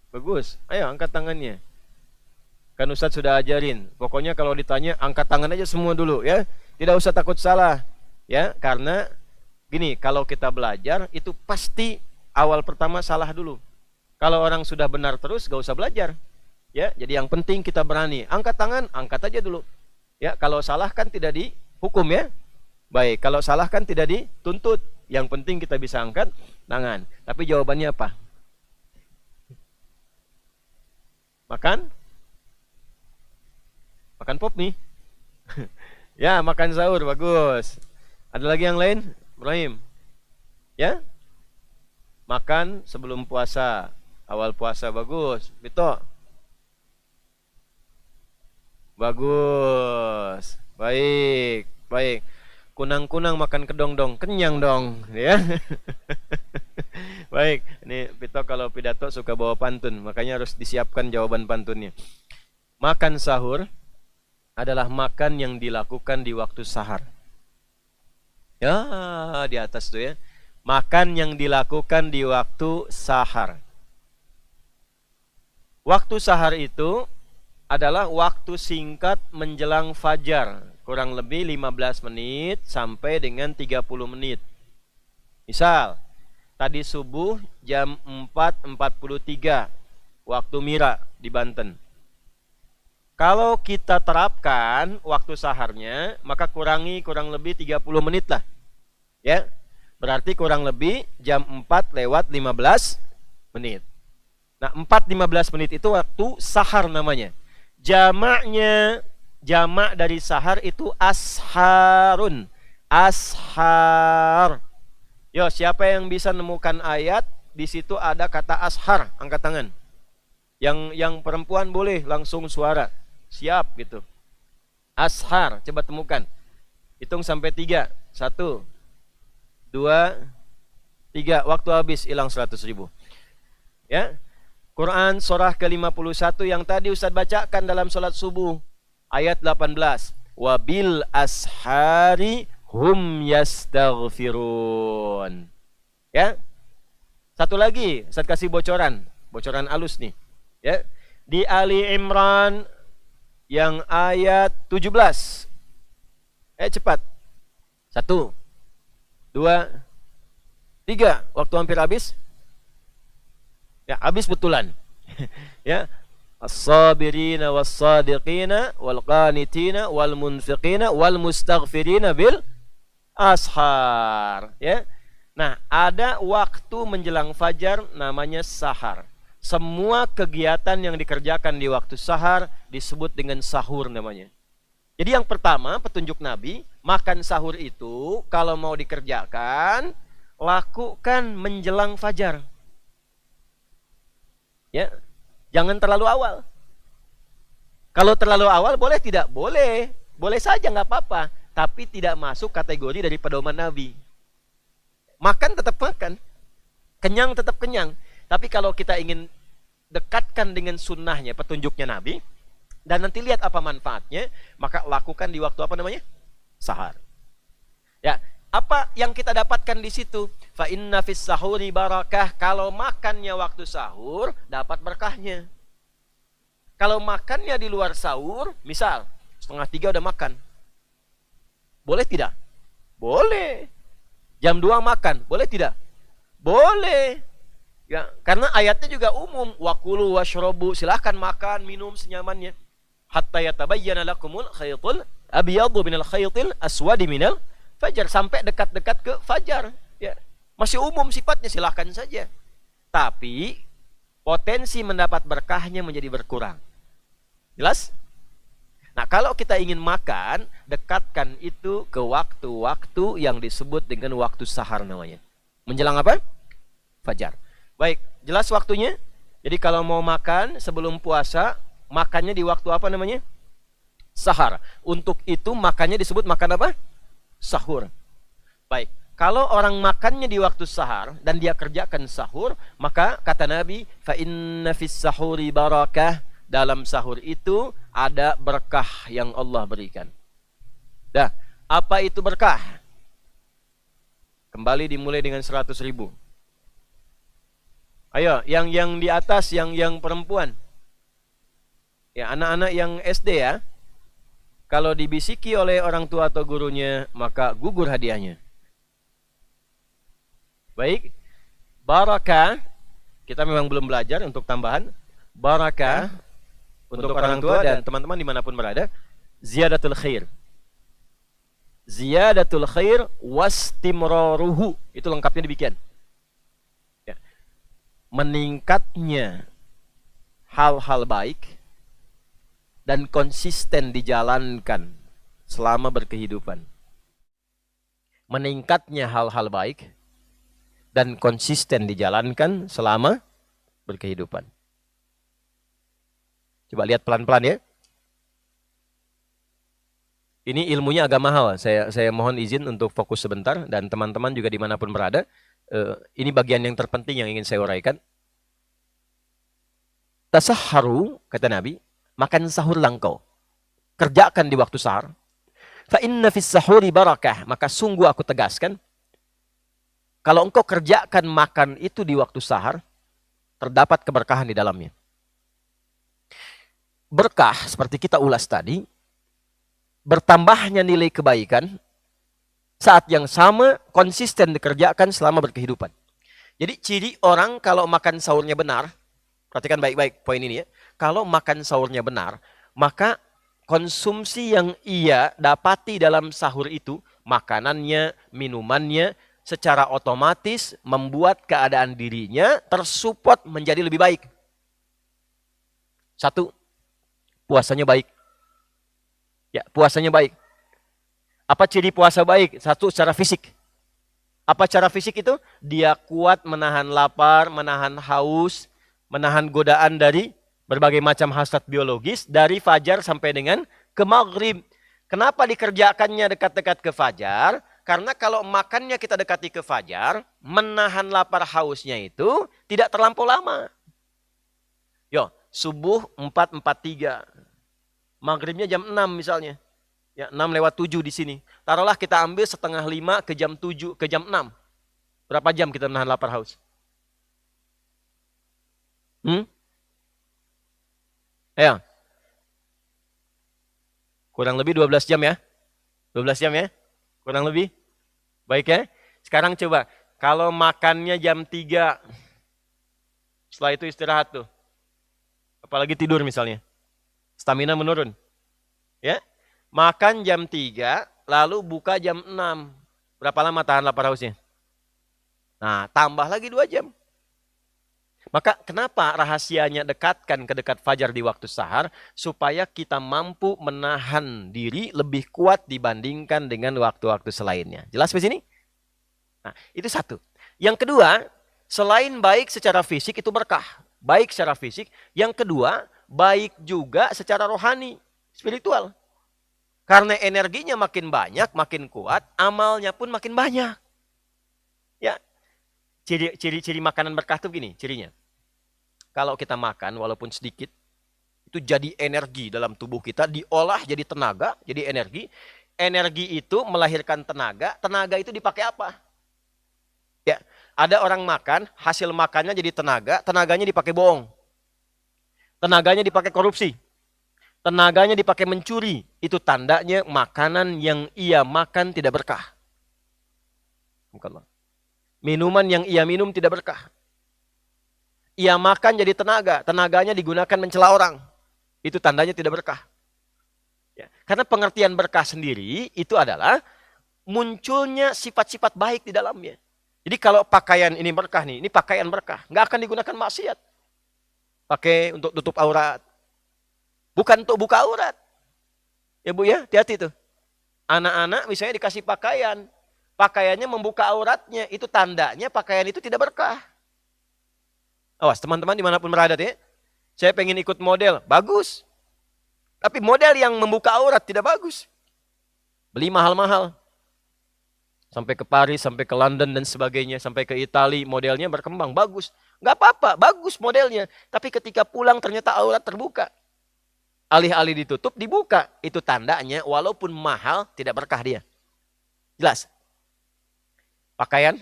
Bagus. Ayo, angkat tangannya. Kan Ustadz sudah ajarin. Pokoknya kalau ditanya, angkat tangan aja semua dulu ya. Tidak usah takut salah. Ya, karena gini, kalau kita belajar itu pasti awal pertama salah dulu. Kalau orang sudah benar terus, gak usah belajar. Ya, jadi yang penting kita berani. Angkat tangan, angkat aja dulu. Ya, kalau salah kan tidak dihukum ya. Baik, kalau salah kan tidak dituntut. Yang penting kita bisa angkat tangan. Tapi jawabannya apa? Makan? Makan pop nih. Ya, makan sahur, bagus. Ada lagi yang lain? Ibrahim? Ya? Makan sebelum puasa, awal puasa, bagus. Bito? Bagus. Baik, baik. Kunang-kunang makan kedong dong, kenyang dong, ya. Baik, ini Bito kalau pidato suka bawa pantun, makanya harus disiapkan jawaban pantunnya. Makan sahur adalah makan yang dilakukan di waktu sahar. Ya, di atas tuh ya. Makan yang dilakukan di waktu sahar. Waktu sahar itu adalah waktu singkat menjelang fajar, kurang lebih 15 menit sampai dengan 30 menit. Misal, tadi subuh jam 4.43 waktu Mira di Banten. Kalau kita terapkan waktu saharnya, maka kurangi kurang lebih 30 menit lah. Ya. Berarti kurang lebih jam 4:15 menit. Nah, 4:15 menit itu waktu sahar namanya. Jamak dari sahar itu asharun. Ashar. Yo, siapa yang bisa nemukan ayat di situ ada kata ashar? Angkat tangan. Yang perempuan boleh langsung suara. Siap gitu. Ashar, coba temukan. Hitung sampai 3. 1 2, 3, waktu habis, hilang 100.000. Ya. Quran surah ke-51 yang tadi Ustaz bacakan dalam salat subuh, ayat 18. Wabil ashari hum yastaghfirun. Ya. Satu lagi, Ustaz kasih bocoran alus nih. Ya. Di Ali Imran yang ayat 17. Cepat. 1 2, 3, waktu hampir habis. Ya, habis betulan. Ya, as-sabirina was-sadiqina wal-qanitina wal-munfiqina wal-mustaghfirina bil ashar. Ya. Nah, ada waktu menjelang fajar namanya sahar. Semua kegiatan yang dikerjakan di waktu sahar disebut dengan sahur namanya. Jadi yang pertama, petunjuk Nabi, makan sahur itu kalau mau dikerjakan, lakukan menjelang fajar. Ya, jangan terlalu awal. Kalau terlalu awal boleh tidak? Boleh. Boleh saja, nggak apa-apa. Tapi tidak masuk kategori dari pedoman Nabi. Makan tetap makan. Kenyang tetap kenyang. Tapi kalau kita ingin dekatkan dengan sunnahnya, petunjuknya Nabi, dan nanti lihat apa manfaatnya, maka lakukan di waktu apa namanya? Sahar. Ya, apa yang kita dapatkan di situ? Fa inna fis sahuri barakah. Kalau makannya waktu sahur, dapat berkahnya. Kalau makannya di luar sahur, misal 2:30 udah makan, boleh tidak? Boleh. Jam 2 makan, boleh tidak? Boleh. Ya, karena ayatnya juga umum, wakulu washrobu, silahkan makan, minum senyamannya. Hatta yatabayyana lakumul khaytul abyadu minal khaytil aswadi minal fajar, sampai dekat-dekat ke fajar. Ya, masih umum sifatnya, silahkan saja. Tapi potensi mendapat berkahnya menjadi berkurang. Jelas? Nah, kalau kita ingin makan, dekatkan itu ke waktu-waktu yang disebut dengan waktu sahar namanya. Menjelang apa? Fajar. Baik, jelas waktunya? Jadi kalau mau makan sebelum puasa, makannya di waktu apa namanya? Sahar. Untuk itu makannya disebut makan apa? Sahur. Baik, kalau orang makannya di waktu sahar dan dia kerjakan sahur, maka kata Nabi, fa inna fis sahuri barakah. Dalam sahur itu ada berkah yang Allah berikan. Dah, apa itu berkah? Kembali dimulai dengan 100.000. Ayo, yang di atas, yang perempuan. Ya, anak-anak yang SD ya. Kalau dibisiki oleh orang tua atau gurunya, maka gugur hadiahnya. Baik. Barakah, kita memang belum belajar untuk tambahan. Barakah untuk orang tua dan teman-teman dimanapun berada, ziyadatul khair. Ziyadatul khair wastimraruhu. Itu lengkapnya demikian. Ya. Meningkatnya hal-hal baik dan konsisten dijalankan selama berkehidupan. Meningkatnya hal-hal baik dan konsisten dijalankan selama berkehidupan. Coba lihat pelan-pelan ya. Ini ilmunya agak mahal. Saya mohon izin untuk fokus sebentar. Dan teman-teman juga dimanapun berada. Ini bagian yang terpenting yang ingin saya uraikan. Tasahharu, kata Nabi, makan sahurlah engkau. Kerjakan di waktu sahur. Fa inna fis sahuri barakah. Maka sungguh aku tegaskan, kalau engkau kerjakan makan itu di waktu sahur, terdapat keberkahan di dalamnya. Berkah, seperti kita ulas tadi, bertambahnya nilai kebaikan saat yang sama konsisten dikerjakan selama berkehidupan. Jadi ciri orang kalau makan sahurnya benar, perhatikan baik-baik poin ini ya. Kalau makan sahurnya benar, maka konsumsi yang ia dapati dalam sahur itu, makanannya, minumannya, secara otomatis membuat keadaan dirinya tersupport menjadi lebih baik. Satu, puasanya baik. Ya, puasanya baik. Apa ciri puasa baik? Satu, secara fisik. Apa cara fisik itu? Dia kuat menahan lapar, menahan haus, menahan godaan dari berbagai macam hasrat biologis dari fajar sampai dengan ke maghrib. Kenapa dikerjakannya dekat-dekat ke fajar? Karena kalau makannya kita dekati ke fajar, menahan lapar hausnya itu tidak terlampau lama. Yo, subuh 4.43. Maghribnya jam 6 misalnya. Ya, 6:07 di sini. Taruhlah kita ambil 4:30 ke jam 7, ke jam 6. Berapa jam kita menahan lapar haus? Ya. Kurang lebih 12 jam ya. 12 jam ya. Kurang lebih. Baik ya. Sekarang coba. Kalau makannya jam 3. Setelah itu istirahat tuh. Apalagi tidur misalnya. Stamina menurun. Ya. Makan jam 3. Lalu buka jam 6. Berapa lama tahan lapar hausnya? Nah, tambah lagi 2 jam. Maka kenapa rahasianya dekatkan ke dekat fajar di waktu sahar? Supaya kita mampu menahan diri lebih kuat dibandingkan dengan waktu-waktu selainnya. Jelas di sini? Nah, itu satu. Yang kedua, selain baik secara fisik itu berkah. Baik secara fisik. Yang kedua, baik juga secara rohani, spiritual. Karena energinya makin banyak, makin kuat, amalnya pun makin banyak. Ya. Ciri-ciri makanan berkah itu begini, cirinya. Kalau kita makan walaupun sedikit, itu jadi energi dalam tubuh kita, diolah jadi tenaga, jadi energi. energi itu melahirkan tenaga, tenaga itu dipakai apa? Ya, ada orang makan, hasil makannya jadi tenaga, tenaganya dipakai bohong. Tenaganya dipakai korupsi. Tenaganya dipakai mencuri. Itu tandanya makanan yang ia makan tidak berkah. Minuman yang ia minum tidak berkah. Ia makan jadi tenaga, tenaganya digunakan mencela orang. Itu tandanya tidak berkah. Ya, karena pengertian berkah sendiri itu adalah munculnya sifat-sifat baik di dalamnya. Jadi kalau pakaian ini berkah nih, ini pakaian berkah, nggak akan digunakan maksiat. Pakai untuk tutup aurat, bukan untuk buka aurat. Ya Bu ya, hati-hati tuh. Anak-anak misalnya dikasih pakaian, pakaiannya membuka auratnya, itu tandanya pakaian itu tidak berkah. Awas teman-teman dimanapun berada ya, saya pengen ikut model, bagus. Tapi model yang membuka aurat tidak bagus. Beli mahal-mahal. Sampai ke Paris, sampai ke London dan sebagainya, sampai ke Italia, modelnya berkembang, bagus. Nggak apa-apa, bagus modelnya. Tapi ketika pulang ternyata aurat terbuka. Alih-alih ditutup, dibuka. Itu tandanya walaupun mahal, tidak berkah dia. Jelas? Pakaian,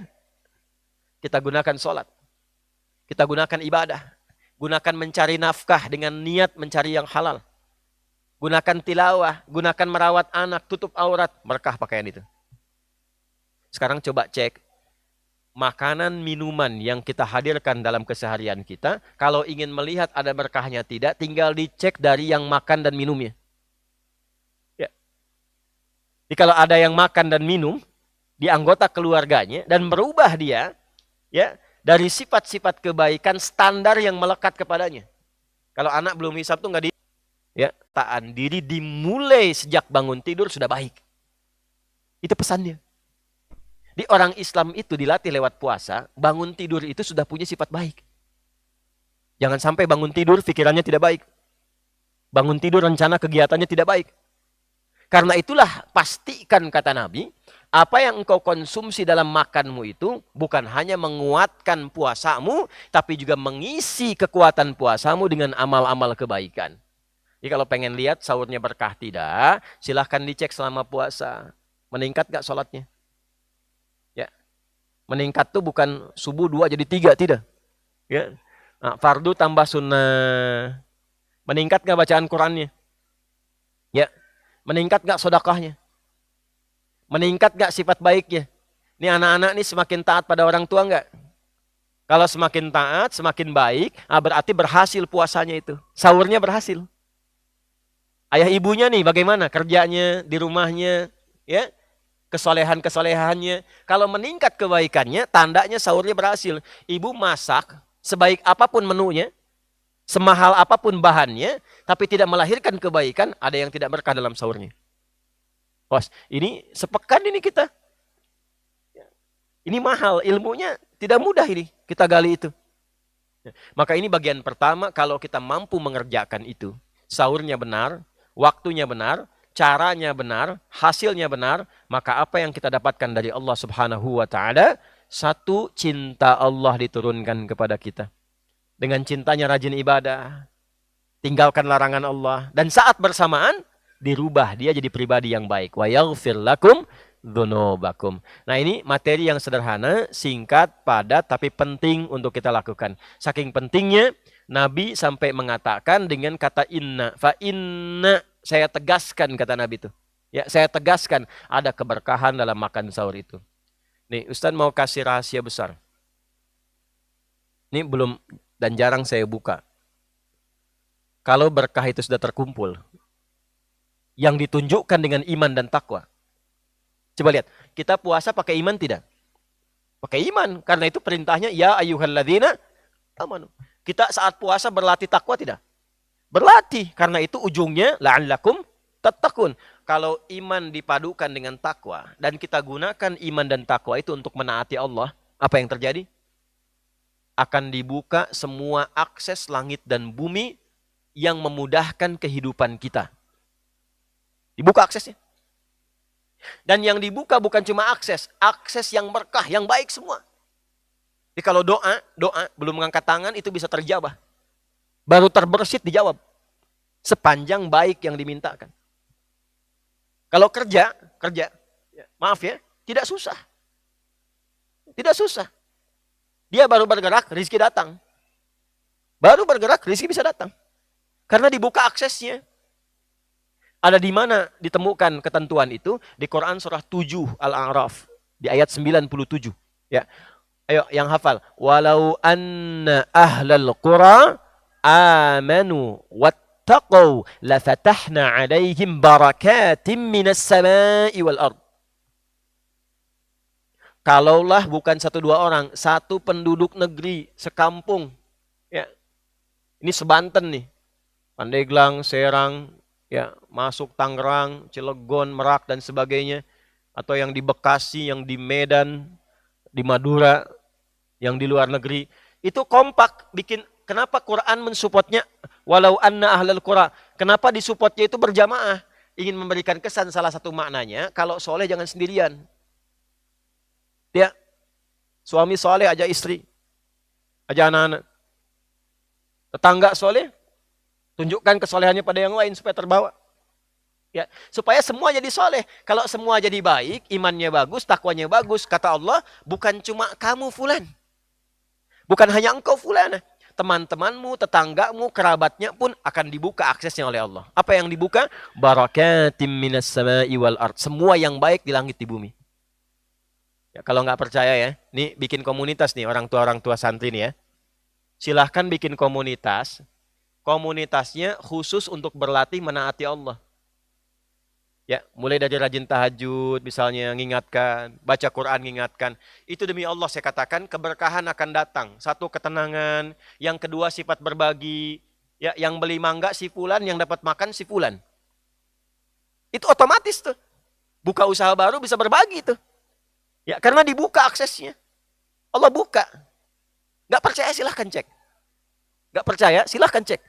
kita gunakan sholat. Kita gunakan ibadah. Gunakan mencari nafkah dengan niat mencari yang halal. Gunakan tilawah, gunakan merawat anak, tutup aurat, berkah pakaian itu. Sekarang coba cek, makanan, minuman yang kita hadirkan dalam keseharian kita, kalau ingin melihat ada berkahnya tidak, tinggal dicek dari yang makan dan minumnya. Ya. Jadi kalau ada yang makan dan minum, di anggota keluarganya, dan berubah dia, ya dari sifat-sifat kebaikan standar yang melekat kepadanya. Kalau anak belum hisab tuh nggak ya, taat diri dimulai sejak bangun tidur sudah baik. Itu pesannya. Di orang Islam itu dilatih lewat puasa, bangun tidur itu sudah punya sifat baik. Jangan sampai bangun tidur pikirannya tidak baik. Bangun tidur rencana kegiatannya tidak baik. Karena itulah pastikan kata Nabi, apa yang engkau konsumsi dalam makanmu itu bukan hanya menguatkan puasamu, tapi juga mengisi kekuatan puasamu dengan amal-amal kebaikan. Jadi kalau pengen lihat sahurnya berkah tidak, silahkan dicek selama puasa. Meningkat gak sholatnya? Meningkat tuh bukan subuh 2 jadi 3, tidak. Ya. Nah, fardu tambah sunnah. Meningkat gak bacaan Qurannya? Ya. Meningkat gak sedekahnya? Meningkat gak sifat baiknya? Ini anak-anak nih semakin taat pada orang tua enggak? Kalau semakin taat, semakin baik, berarti berhasil puasanya itu. Sahurnya berhasil. Ayah ibunya nih bagaimana kerjanya di rumahnya, ya? Kesolehan-kesolehannya. Kalau meningkat kebaikannya, tandanya sahurnya berhasil. Ibu masak, sebaik apapun menunya, semahal apapun bahannya, tapi tidak melahirkan kebaikan, ada yang tidak berkah dalam sahurnya. Bos, ini sepekan ini kita. Ini mahal, ilmunya tidak mudah ini, kita gali itu. Maka ini bagian pertama, kalau kita mampu mengerjakan itu, sahurnya benar, waktunya benar, caranya benar, hasilnya benar, maka apa yang kita dapatkan dari Allah Subhanahu wa taala? Satu, cinta Allah diturunkan kepada kita. Dengan cintanya rajin ibadah, tinggalkan larangan Allah, dan saat bersamaan dirubah dia jadi pribadi yang baik. Wa yaghfir lakum dzunubakum. Nah, ini materi yang sederhana, singkat, padat, tapi penting untuk kita lakukan. Saking pentingnya Nabi sampai mengatakan dengan kata inna, fa inna, saya tegaskan kata Nabi itu. Ya, saya tegaskan ada keberkahan dalam makan sahur itu. Nih, Ustaz mau kasih rahasia besar. Ini belum dan jarang saya buka. Kalau berkah itu sudah terkumpul, yang ditunjukkan dengan iman dan takwa. Coba lihat, kita puasa pakai iman tidak? Pakai iman, karena itu perintahnya ya ayyuhalladzina amanu. Kita saat puasa berlatih takwa tidak? Berlatih, karena itu ujungnya la'allakum tattaqun. Kalau iman dipadukan dengan takwa dan kita gunakan iman dan takwa itu untuk menaati Allah, apa yang terjadi? Akan dibuka semua akses langit dan bumi yang memudahkan kehidupan kita. Dibuka aksesnya. Dan yang dibuka bukan cuma akses, akses yang berkah, yang baik semua. Jadi kalau doa belum mengangkat tangan itu bisa terjawab. Baru terbersit dijawab. Sepanjang baik yang dimintakan. Kalau kerja, maaf ya, tidak susah. Tidak susah. Dia baru bergerak, rezeki datang. Baru bergerak, rezeki bisa datang. Karena dibuka aksesnya. Ada di mana ditemukan ketentuan itu? Di Quran surah 7 Al-A'raf. Di ayat 97. Ya. Ayo yang hafal. Walau anna ahlal qura amanu wattaqau lafatahna alaihim barakatim minas sama'i wal ard. Kalaulah bukan 1-2 orang, satu penduduk negeri, sekampung. Ya. Ini sebanten nih. Pandeglang, Serang, ya, masuk Tangerang, Cilegon, Merak dan sebagainya, atau yang di Bekasi, yang di Medan, di Madura, yang di luar negeri, itu kompak bikin. Kenapa Quran mensupportnya walau anna ahlal qura? Kenapa disupportnya itu berjamaah? Ingin memberikan kesan, salah satu maknanya, kalau soleh jangan sendirian. Ya, suami soleh aja istri, aja anak-anak. Tetangga soleh, tunjukkan kesolehannya pada yang lain supaya terbawa. Ya, supaya semua jadi soleh. Kalau semua jadi baik, imannya bagus, takwanya bagus, kata Allah, bukan cuma kamu fulan. Bukan hanya engkau fulan. Teman-temanmu, tetanggamu, kerabatnya pun akan dibuka aksesnya oleh Allah. Apa yang dibuka? Barakatim minas sama'i wal ard. Semua yang baik di langit di bumi. Ya, kalau nggak percaya ya, nih bikin komunitas nih orang tua santri nih ya. Silahkan bikin komunitas. Komunitasnya khusus untuk berlatih menaati Allah. Ya, mulai dari rajin tahajud, misalnya ngingatkan, baca Quran ngingatkan. Itu demi Allah saya katakan keberkahan akan datang. Satu, ketenangan, yang kedua sifat berbagi. Ya, yang beli mangga si fulan, yang dapat makan si fulan. Itu otomatis tuh. Buka usaha baru bisa berbagi tuh. Ya, karena dibuka aksesnya. Allah buka. Nggak percaya silahkan cek. Nggak percaya silahkan cek.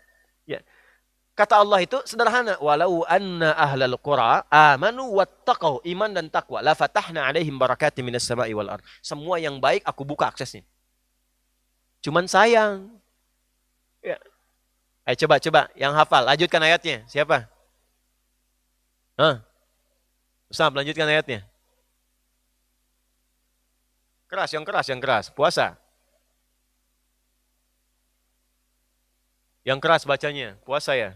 Ya. Kata Allah itu sederhana. Walau anna ahlal qura amanu wattaqau, iman dan takwa. La fatahna alaihim barakatim minas sama'i wal ard. Semua yang baik aku buka aksesnya. Cuman sayang. Ya. Ayo coba. Yang hafal. Lanjutkan ayatnya. Siapa? Ustaz, lanjutkan ayatnya. Yang keras. Puasa. Yang keras bacanya. Puasa ya.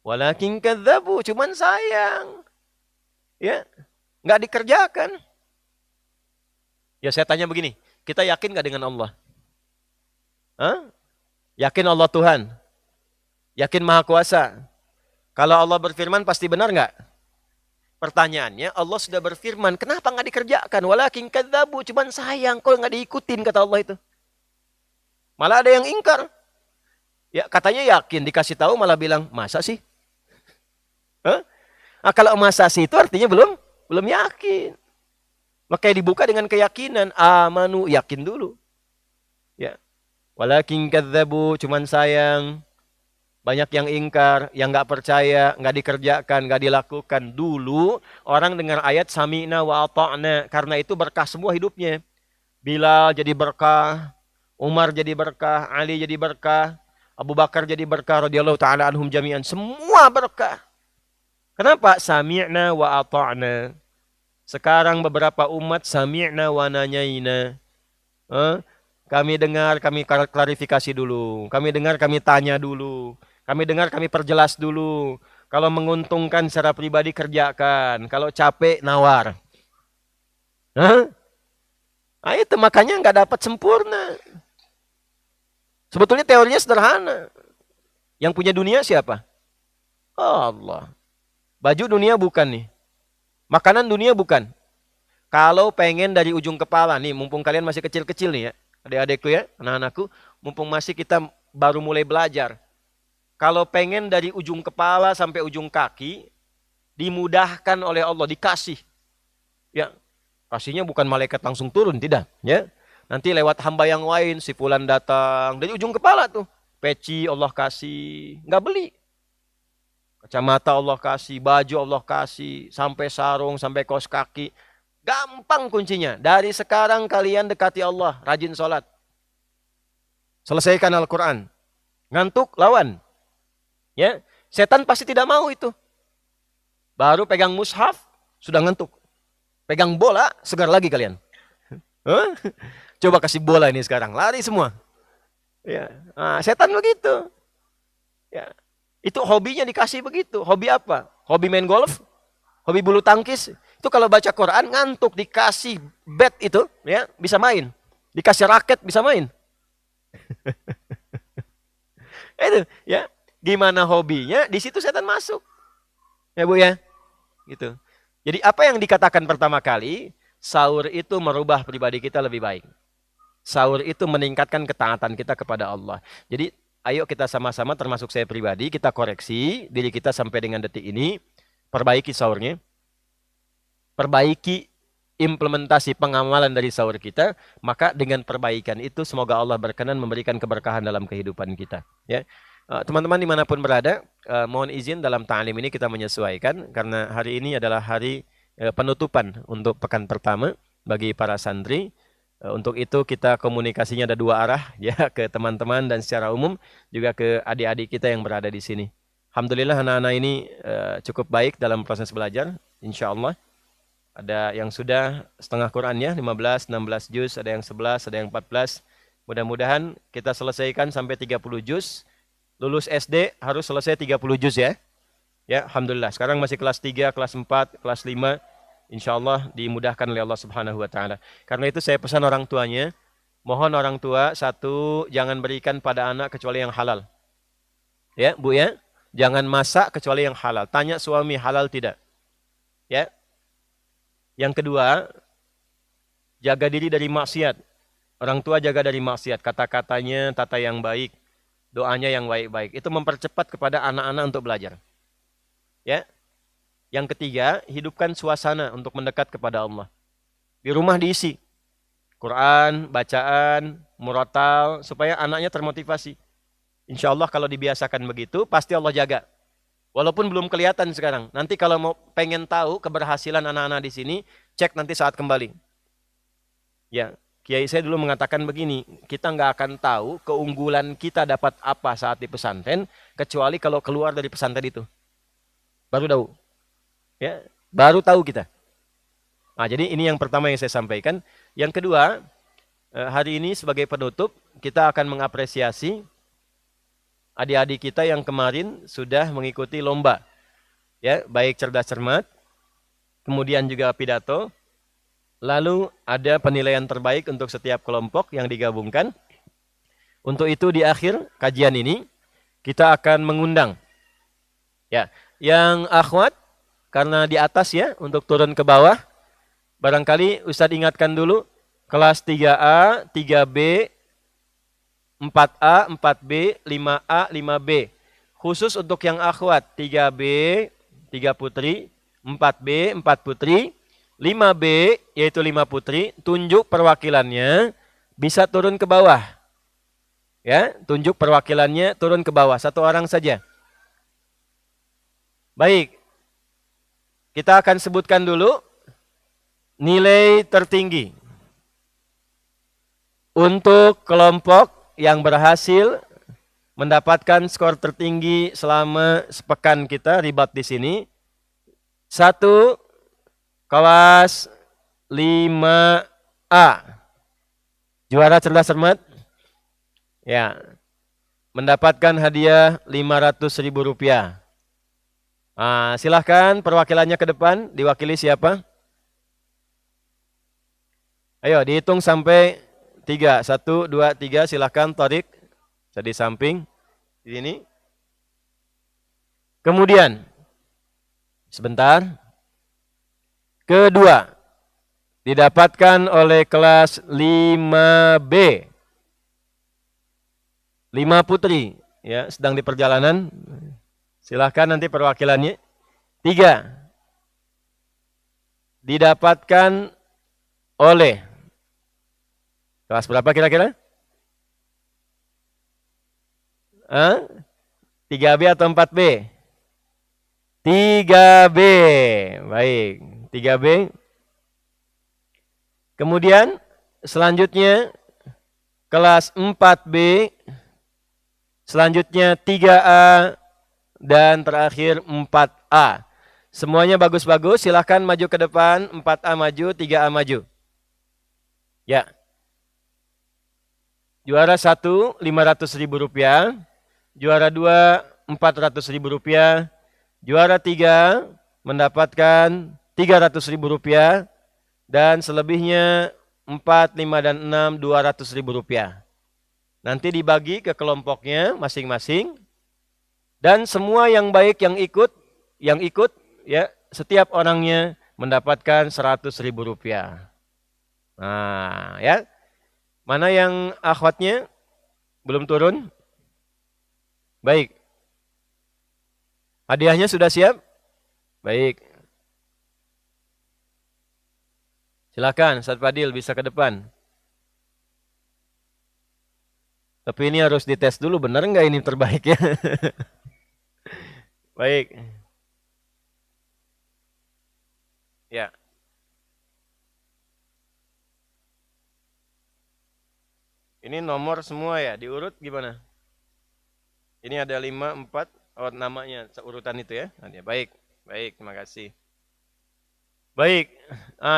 Walakin kadzabu, cuman sayang. Ya, nggak dikerjakan. Ya saya tanya begini, kita yakin nggak dengan Allah? Yakin Allah Tuhan? Yakin Maha Kuasa? Kalau Allah berfirman pasti benar nggak? Pertanyaannya, Allah sudah berfirman, kenapa nggak dikerjakan? Walakin kadzabu, cuman sayang, kok nggak diikutin kata Allah itu. Malah ada yang ingkar. Ya katanya yakin, dikasih tahu malah bilang, masa sih? Nah, kalau masa sih itu artinya belum yakin. Makanya dibuka dengan keyakinan, amanu, yakin dulu. Ya. Walakin kadzabu, cuman sayang. Banyak yang ingkar, yang nggak percaya, nggak dikerjakan, nggak dilakukan. Dulu orang dengar ayat sami'na wa ata'na, karena itu berkah semua hidupnya. Bilal jadi berkah, Umar jadi berkah, Ali jadi berkah, Abu Bakar jadi berkah, radhiyallahu ta'ala anhum jami'an. Semua berkah. Kenapa? Sami'na wa ata'na. Sekarang beberapa umat sami'na wa nanyaina. Kami dengar, kami klarifikasi dulu. Kami dengar, kami tanya dulu. Kami dengar, kami perjelas dulu. Kalau menguntungkan secara pribadi kerjakan. Kalau capek, nawar. Nah itu makanya nggak dapat sempurna. Sebetulnya teorinya sederhana. Yang punya dunia siapa? Allah. Baju dunia bukan nih. Makanan dunia bukan. Kalau pengen dari ujung kepala nih, mumpung kalian masih kecil-kecil nih ya. Adik-adikku ya, anak-anakku, mumpung masih kita baru mulai belajar. Kalau pengen dari ujung kepala sampai ujung kaki, dimudahkan oleh Allah, dikasih. Ya, kasihnya bukan malaikat langsung turun, tidak. Ya, nanti lewat hamba yang lain, si fulan datang dari ujung kepala tuh, peci Allah kasih, nggak beli. Kacamata Allah kasih, baju Allah kasih, sampai sarung, sampai kaos kaki. Gampang kuncinya. Dari sekarang kalian dekati Allah, rajin sholat. Selesaikan Al-Quran. Ngantuk, lawan. Ya, Setan pasti tidak mau itu. Baru pegang mushaf, sudah ngantuk. Pegang bola, segar lagi kalian. Huh? Coba kasih bola ini sekarang, lari semua. Ya, nah, setan begitu. Ya, itu hobinya dikasih begitu. Hobi apa? Hobi main golf? Hobi bulu tangkis? Itu kalau baca Quran ngantuk, dikasih bat itu, ya bisa main. Dikasih raket bisa main. Itu, ya. Gimana hobinya? Di situ setan masuk. Ya Bu ya. Gitu. Jadi apa yang dikatakan pertama kali, sahur itu merubah pribadi kita lebih baik. Sahur itu meningkatkan ketaatan kita kepada Allah. Jadi ayo kita sama-sama, termasuk saya pribadi, kita koreksi diri kita sampai dengan detik ini, perbaiki sahurnya, perbaiki implementasi pengamalan dari sahur kita, maka dengan perbaikan itu semoga Allah berkenan memberikan keberkahan dalam kehidupan kita. Ya. Teman-teman dimanapun berada, mohon izin dalam ta'lim ini kita menyesuaikan karena hari ini adalah hari penutupan untuk pekan pertama bagi para santri. Untuk itu kita komunikasinya ada dua arah, ya, ke teman-teman dan secara umum juga ke adik-adik kita yang berada di sini. Alhamdulillah anak-anak ini cukup baik dalam proses belajar, insya Allah. Ada yang sudah setengah Qurannya, 15, 16 juz, ada yang 11, ada yang 14. Mudah-mudahan kita selesaikan sampai 30 juz. Lulus SD harus selesai 30 juz ya. Ya, alhamdulillah. Sekarang masih kelas 3, kelas 4, kelas 5. Insyaallah dimudahkan oleh Allah Subhanahu wa taala. Karena itu saya pesan orang tuanya, mohon orang tua satu jangan berikan pada anak kecuali yang halal. Ya, Bu ya. Jangan masak kecuali yang halal. Tanya suami halal tidak. Ya. Yang kedua, jaga diri dari maksiat. Orang tua jaga dari maksiat, kata-katanya tata yang baik. Doanya yang baik-baik. Itu mempercepat kepada anak-anak untuk belajar. Ya. Yang ketiga, hidupkan suasana untuk mendekat kepada Allah. Di rumah diisi Quran, bacaan, murotal, supaya anaknya termotivasi. Insya Allah kalau dibiasakan begitu, pasti Allah jaga. Walaupun belum kelihatan sekarang. Nanti kalau mau pengen tahu keberhasilan anak-anak di sini, cek nanti saat kembali. Ya. Kiai saya dulu mengatakan begini, kita nggak akan tahu keunggulan kita dapat apa saat di pesantren, kecuali kalau keluar dari pesantren itu. Baru tahu. Ya, baru tahu kita. Nah, jadi ini yang pertama yang saya sampaikan. Yang kedua, hari ini sebagai penutup, kita akan mengapresiasi adik-adik kita yang kemarin sudah mengikuti lomba. Ya, baik cerdas cermat, kemudian juga pidato. Lalu ada penilaian terbaik untuk setiap kelompok yang digabungkan. Untuk itu di akhir kajian ini kita akan mengundang ya, yang akhwat karena di atas ya untuk turun ke bawah. Barangkali Ustadz ingatkan dulu kelas 3A, 3B, 4A, 4B, 5A, 5B. Khusus untuk yang akhwat 3B, 3 putri, 4B, 4 putri. 5B, yaitu 5 putri, tunjuk perwakilannya, bisa turun ke bawah. Ya, tunjuk perwakilannya, turun ke bawah, satu orang saja. Baik, kita akan sebutkan dulu nilai tertinggi. Untuk kelompok yang berhasil mendapatkan skor tertinggi selama sepekan kita ribat di sini, 1, kelas 5A. Juara cerdas cermat. Ya. Mendapatkan hadiah Rp500.000. Silahkan perwakilannya ke depan. Diwakili siapa? Ayo dihitung sampai 3. 1, 2, 3. Silahkan Tarik. Jadi samping. Di sini. Kemudian. Sebentar. Kedua, didapatkan oleh kelas 5B. 5 putri, ya, sedang di perjalanan. Silahkan nanti perwakilannya. 3, didapatkan oleh kelas berapa kira-kira? 3B atau 4B? 3B, baik. 3B. Kemudian selanjutnya kelas 4B. Selanjutnya 3A, dan terakhir 4A. Semuanya bagus-bagus, silahkan maju ke depan, 4A maju, 3A maju. Ya. Juara 1, Rp500.000. Juara 2, Rp400.000. Juara 3 mendapatkan Rp300.000. Dan selebihnya 4, 5, dan 6, Rp200.000. Nanti dibagi ke kelompoknya masing-masing. Dan semua yang baik yang ikut ya, setiap orangnya mendapatkan Rp100.000. Nah, ya. Mana yang akhwatnya belum turun? Baik. Hadiahnya sudah siap? Baik. Silakan, Ustaz Fadil bisa ke depan. Tapi ini harus dites dulu, benar nggak ini terbaik ya? Baik. Ya. Ini nomor semua ya, diurut gimana? Ini ada 5, 4, oh namanya, urutan itu ya. Baik, baik, terima kasih. Baik,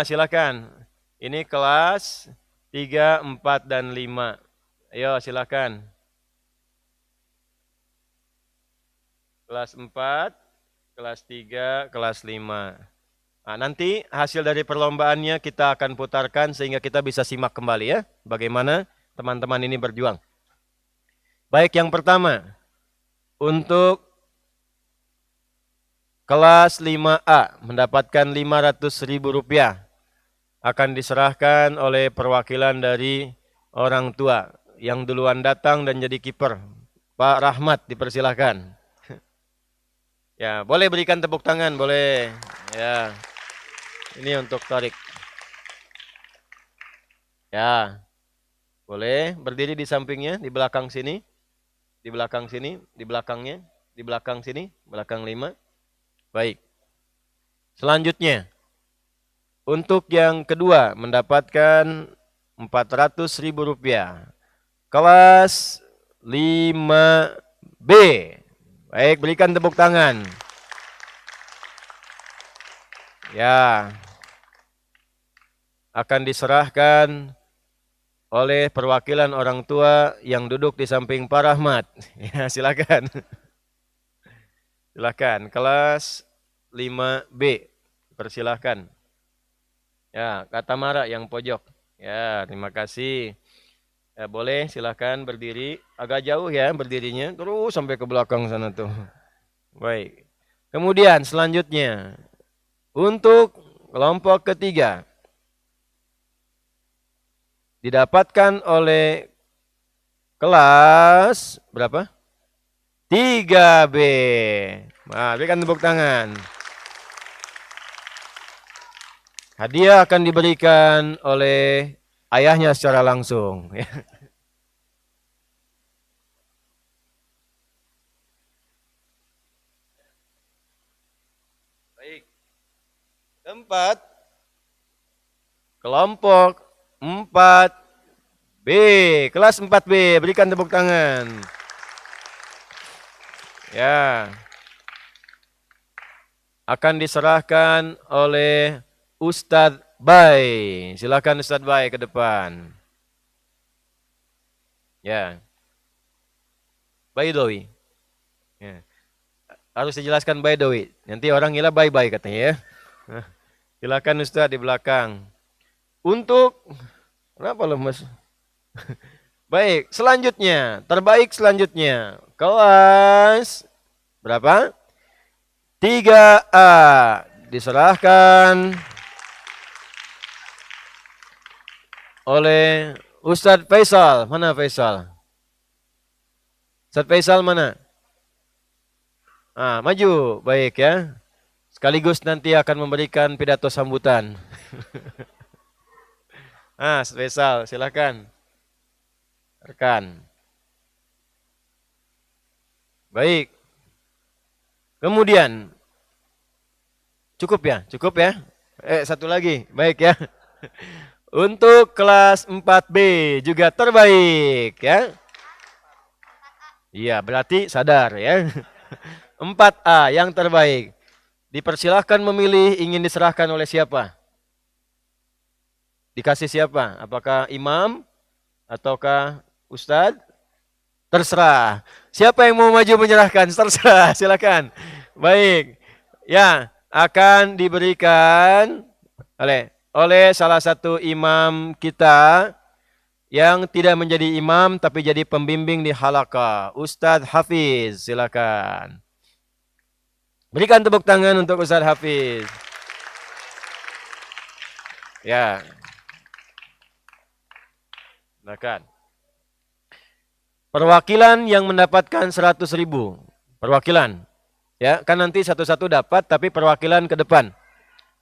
silakan. Ini kelas 3, 4, dan 5. Ayo silakan. Kelas 4, kelas 3, kelas 5. Nah, nanti hasil dari perlombaannya kita akan putarkan sehingga kita bisa simak kembali ya. Bagaimana teman-teman ini berjuang. Baik, yang pertama. Untuk kelas 5A mendapatkan Rp500.000 akan diserahkan oleh perwakilan dari orang tua yang duluan datang dan jadi kiper. Pak Rahmat dipersilahkan. Ya, boleh berikan tepuk tangan, boleh. Ya. Ini untuk Tarik. Ya. Boleh berdiri di sampingnya, di belakang sini. Di belakang sini, di belakangnya, di belakang sini, belakang 5. Baik. Selanjutnya, untuk yang kedua mendapatkan Rp400.000. Kelas 5B. Baik, berikan tepuk tangan. Ya. Akan diserahkan oleh perwakilan orang tua yang duduk di samping Pak Rahmat. Ya, silakan. Silakan, kelas 5B. Persilahkan. Ya, kata Mara yang pojok. Ya, terima kasih. Ya, boleh silakan berdiri. Agak jauh ya berdirinya. Terus sampai ke belakang sana tuh. Baik. Kemudian selanjutnya. Untuk kelompok ketiga. Didapatkan oleh kelas berapa? 3B. Nah, berikan tepuk tangan. Hadiah akan diberikan oleh ayahnya secara langsung. Baik. Keempat, kelompok 4B, kelas 4B, berikan tepuk tangan. Ya. Akan diserahkan oleh Ustadz Bay. Silakan Ustadz Bay ke depan. Ya. Baidowi. Ya. Harus dijelaskan Baidowi. Nanti orang ngira bye-bye katanya ya. Silakan Ustadz di belakang. Untuk kenapa lo Mas? Baik, selanjutnya, terbaik selanjutnya. Kelas berapa? 3A diserahkan oleh Ustadz Faisal. Mana Faisal? Ustadz Faisal mana? Maju. Baik ya. Sekaligus nanti akan memberikan pidato sambutan. Ustadz Faisal, silakan. Rekan. Baik. Kemudian cukup ya? Satu lagi. Baik ya. Untuk kelas 4B juga terbaik ya. Iya, berarti sadar ya. 4A yang terbaik. Dipersilahkan memilih ingin diserahkan oleh siapa? Dikasih siapa? Apakah imam ataukah ustadz? Terserah. Siapa yang mau maju menyerahkan? Terserah, silakan. Baik. Ya, akan diberikan oleh salah satu imam kita yang tidak menjadi imam tapi jadi pembimbing di halaqah. Ustadz Hafiz, silakan. Berikan tepuk tangan untuk Ustadz Hafiz. Ya. Silakan. Perwakilan yang mendapatkan 100.000. Perwakilan. Ya, kan nanti satu-satu dapat tapi perwakilan ke depan.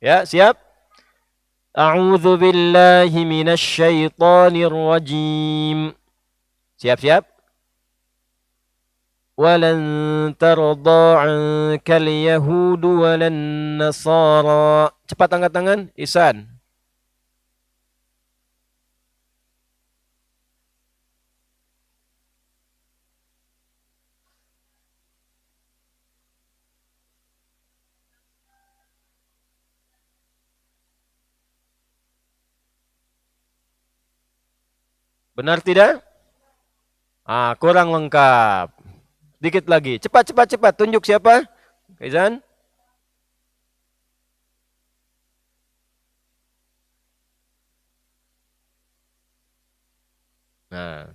Ya, siap? A'udzu billahi minasy syaithanir rajim. Siap-siap? Walan tarda 'ankal yahudu walan nasara. Cepat angkat tangan, Ihsan. Benar tidak? Kurang lengkap. Dikit lagi. Cepat, cepat, cepat. Tunjuk siapa? Ihsan. Nah.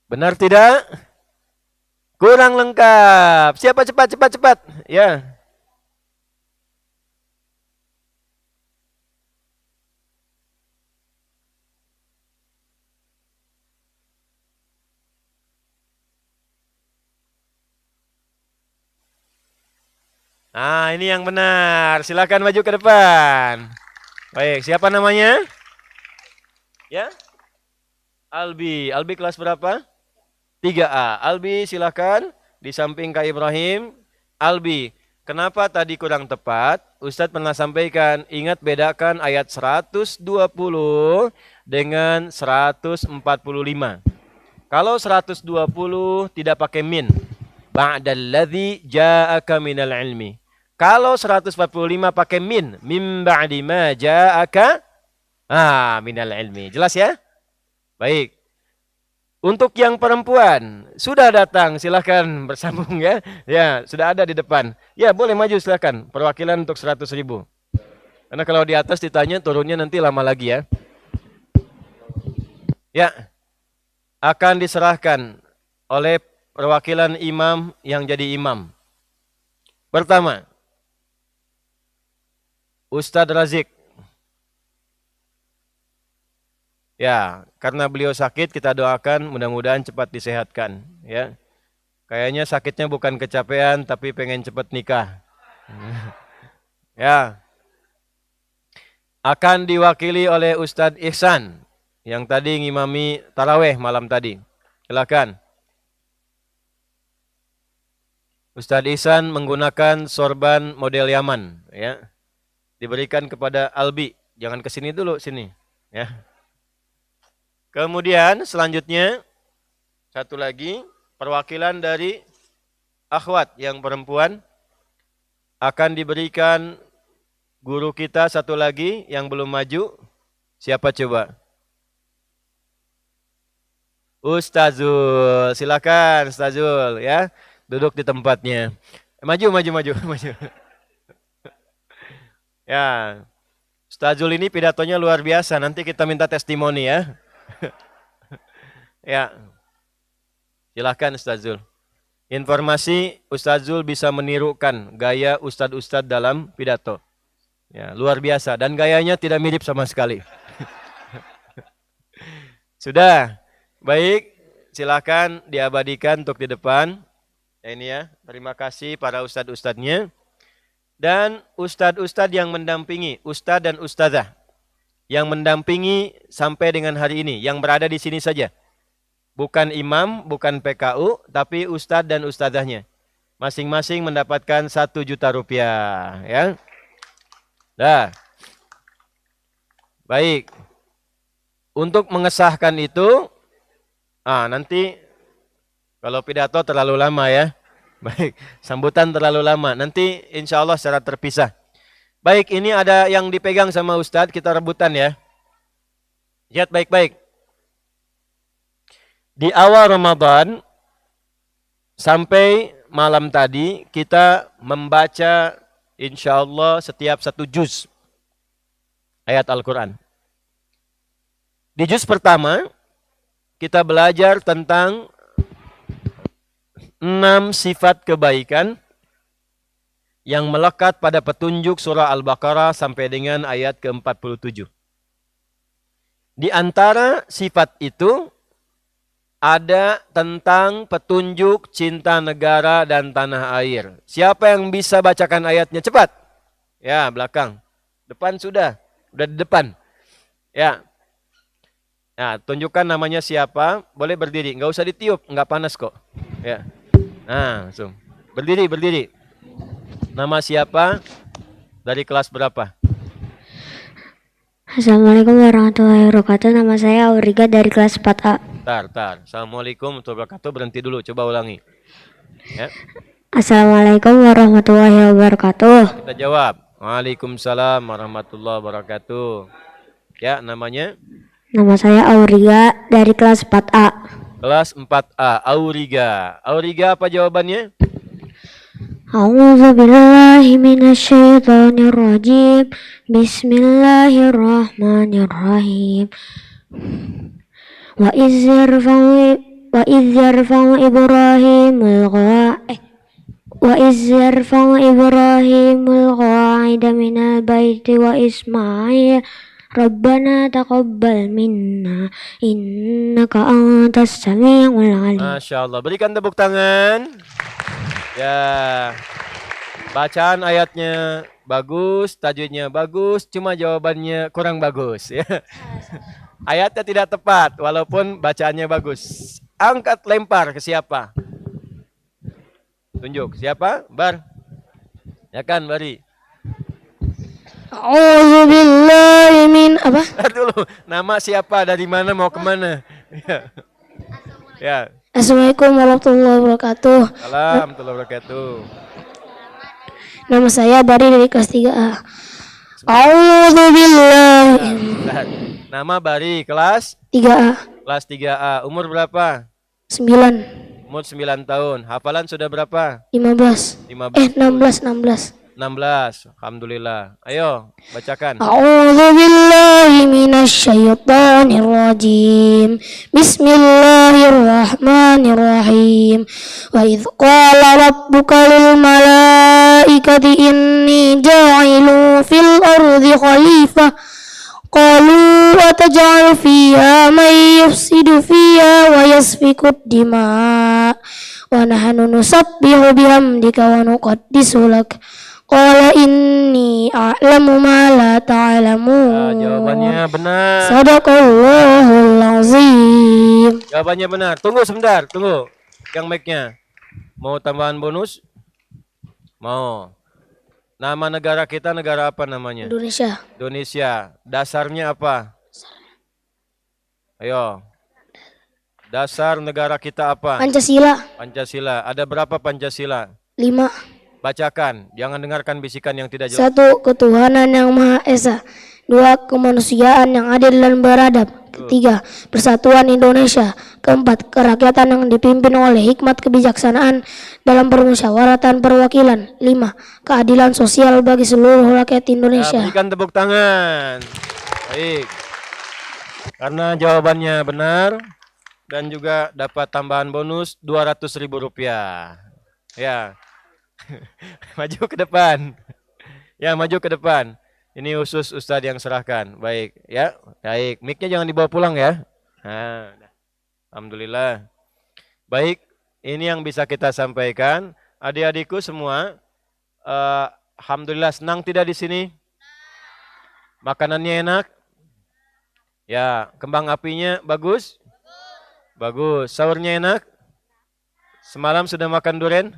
Benar tidak? Kurang lengkap. Siapa cepat, cepat, cepat. Ya. Nah, ini yang benar. Silakan maju ke depan. Baik, siapa namanya? Ya? Albi. Albi kelas berapa? 3A. Albi, silakan. Di samping Kak Ibrahim. Albi, kenapa tadi kurang tepat? Ustadz pernah sampaikan, ingat bedakan ayat 120 dengan 145. Kalau 120 tidak pakai min. Ba'dalladzi ja'aka minal ilmi. Kalau 145 pakai min ba'di ma ja'aka minal ilmi. Jelas ya? Baik. Untuk yang perempuan, sudah datang, silahkan bersambung ya. Ya, sudah ada di depan. Ya, boleh maju silahkan. Perwakilan untuk 100.000. Karena kalau di atas ditanya, turunnya nanti lama lagi ya. Ya, akan diserahkan oleh perwakilan imam yang jadi imam. Pertama, Ustadz Razik. Ya, karena beliau sakit, kita doakan mudah-mudahan cepat disehatkan. Ya, kayaknya sakitnya bukan kecapean, tapi pengen cepat nikah. Ya, akan diwakili oleh Ustadz Ihsan, yang tadi ngimami taraweh malam tadi. Silakan. Ustadz Ihsan menggunakan sorban model Yaman. Ya, diberikan kepada Albi. Jangan ke sini dulu, sini. Ya. Kemudian selanjutnya satu lagi perwakilan dari akhwat yang perempuan akan diberikan guru kita satu lagi yang belum maju. Siapa coba? Ustazul. Silakan Ustazul ya. Duduk di tempatnya. Maju. Ya. Ustazul ini pidatonya luar biasa. Nanti kita minta testimoni ya. Ya, silahkan Ustazul. Informasi Ustazul bisa menirukan gaya ustadz-ustadz dalam pidato. Ya, luar biasa dan gayanya tidak mirip sama sekali. Sudah, baik. Silahkan diabadikan untuk di depan. Ya, ini ya. Terima kasih para ustadz-ustadznya dan ustadz-ustadz yang mendampingi, ustadz dan ustadzah yang mendampingi sampai dengan hari ini, yang berada di sini saja. Bukan imam, bukan PKU, tapi ustadz dan ustadzahnya. Masing-masing mendapatkan 1 juta rupiah. Ya. Dah. Baik. untuk mengesahkan itu, nanti kalau pidato terlalu lama ya. Baik, sambutan terlalu lama. Nanti insya Allah secara terpisah. Baik, ini ada yang dipegang sama Ustadz, kita rebutan ya. Lihat baik-baik. Di awal Ramadan sampai malam tadi kita membaca insya Allah setiap 1 juz ayat Al-Quran. Di juz pertama kita belajar tentang 6 sifat kebaikan yang melekat pada petunjuk surah Al-Baqarah sampai dengan ayat ke-47. Di antara sifat itu ada tentang petunjuk cinta negara dan tanah air. Siapa yang bisa bacakan ayatnya? Cepat. Ya, belakang. Depan sudah di depan. Ya. Nah, tunjukkan namanya siapa. Boleh berdiri, nggak usah ditiup, nggak panas kok. Ya. Nah, langsung. Berdiri. Nama siapa? Dari kelas berapa? Assalamualaikum warahmatullahi wabarakatuh. Nama saya Auriga dari kelas 4A. Tar. Assalamualaikum warahmatullahi wabarakatuh. Berhenti dulu, coba ulangi. Ya. Assalamualaikum warahmatullahi wabarakatuh. Kita jawab. Waalaikumsalam warahmatullahi wabarakatuh. Ya, namanya? Nama saya Auriga dari kelas 4A. Kelas 4A, Auriga. Auriga apa jawabannya? A'udzu billahi minasyaitonir rajim. Bismillahirrahmanirrahim. Wa iz yarfa'u Ibrahimul qa'ida minal baiti wa Ismail Rabbana taqabbal minna innaka antas samiul alim. Masya Allah. Berikan tepuk tangan. Ya. Bacaan ayatnya bagus, tajwidnya bagus, cuma jawabannya kurang bagus ya. Ayatnya tidak tepat walaupun bacaannya bagus. Angkat lempar ke siapa? Tunjuk. Siapa? Bar. Ya kan, Bari. A'udzu billahi min apa? Dulu, nama siapa, dari mana, mau kemana? Ya. Assalamualaikum warahmatullahi wabarakatuh. Salam warahmatullahi wabarakatuh. Nama saya Bari dari kelas 3A. A'udzu billahi. Nama Bari, kelas 3A. Kelas 3A. Umur berapa? 9. Umur 9 tahun. Hafalan sudah berapa? 15. 16. 16. Alhamdulillah. Ayo, bacakan. A'udzu billahi minasyaitonir rajim. Bismillahirrahmanirrahim. Wa idz qala rabbuka lil malaikati inni ja'ilu fil ardi khalifah qalu ataj'alu fiha may yufsidu fiha wa yasfiku dima wa nahnu nusabbihu bihamdika wa nuqaddisu lak. Qala inni a'lamu ma la ta'lamun. Jawabannya benar. Sadaqallahul azim. Jawabannya benar. Tunggu sebentar, tunggu. Yang mic-nya. Mau tambahan bonus? Mau. Nama negara kita negara apa namanya? Indonesia. Indonesia. Dasarnya apa? Ayo. Dasar negara kita apa? Pancasila. Pancasila. Ada berapa Pancasila? 5. Bacakan, jangan dengarkan bisikan yang tidak jelas. 1. Ketuhanan yang Maha Esa. 2. Kemanusiaan yang adil dan beradab. 3. Persatuan Indonesia. 4. Kerakyatan yang dipimpin oleh hikmat kebijaksanaan dalam permusyawaratan perwakilan. 5. Keadilan sosial bagi seluruh rakyat Indonesia. Berikan tepuk tangan. Baik. Karena jawabannya benar dan juga dapat tambahan bonus Rp200.000. Ya. Maju ke depan. Ya, maju ke depan. Ini khusus Ustadz yang serahkan. Baik, ya. Baik, mic-nya jangan dibawa pulang ya. Nah, alhamdulillah. Baik, ini yang bisa kita sampaikan. Adik-adikku semua, alhamdulillah senang tidak di sini? Makanannya enak? Ya, kembang apinya bagus? Bagus. Sahurnya enak? Semalam sudah makan durian?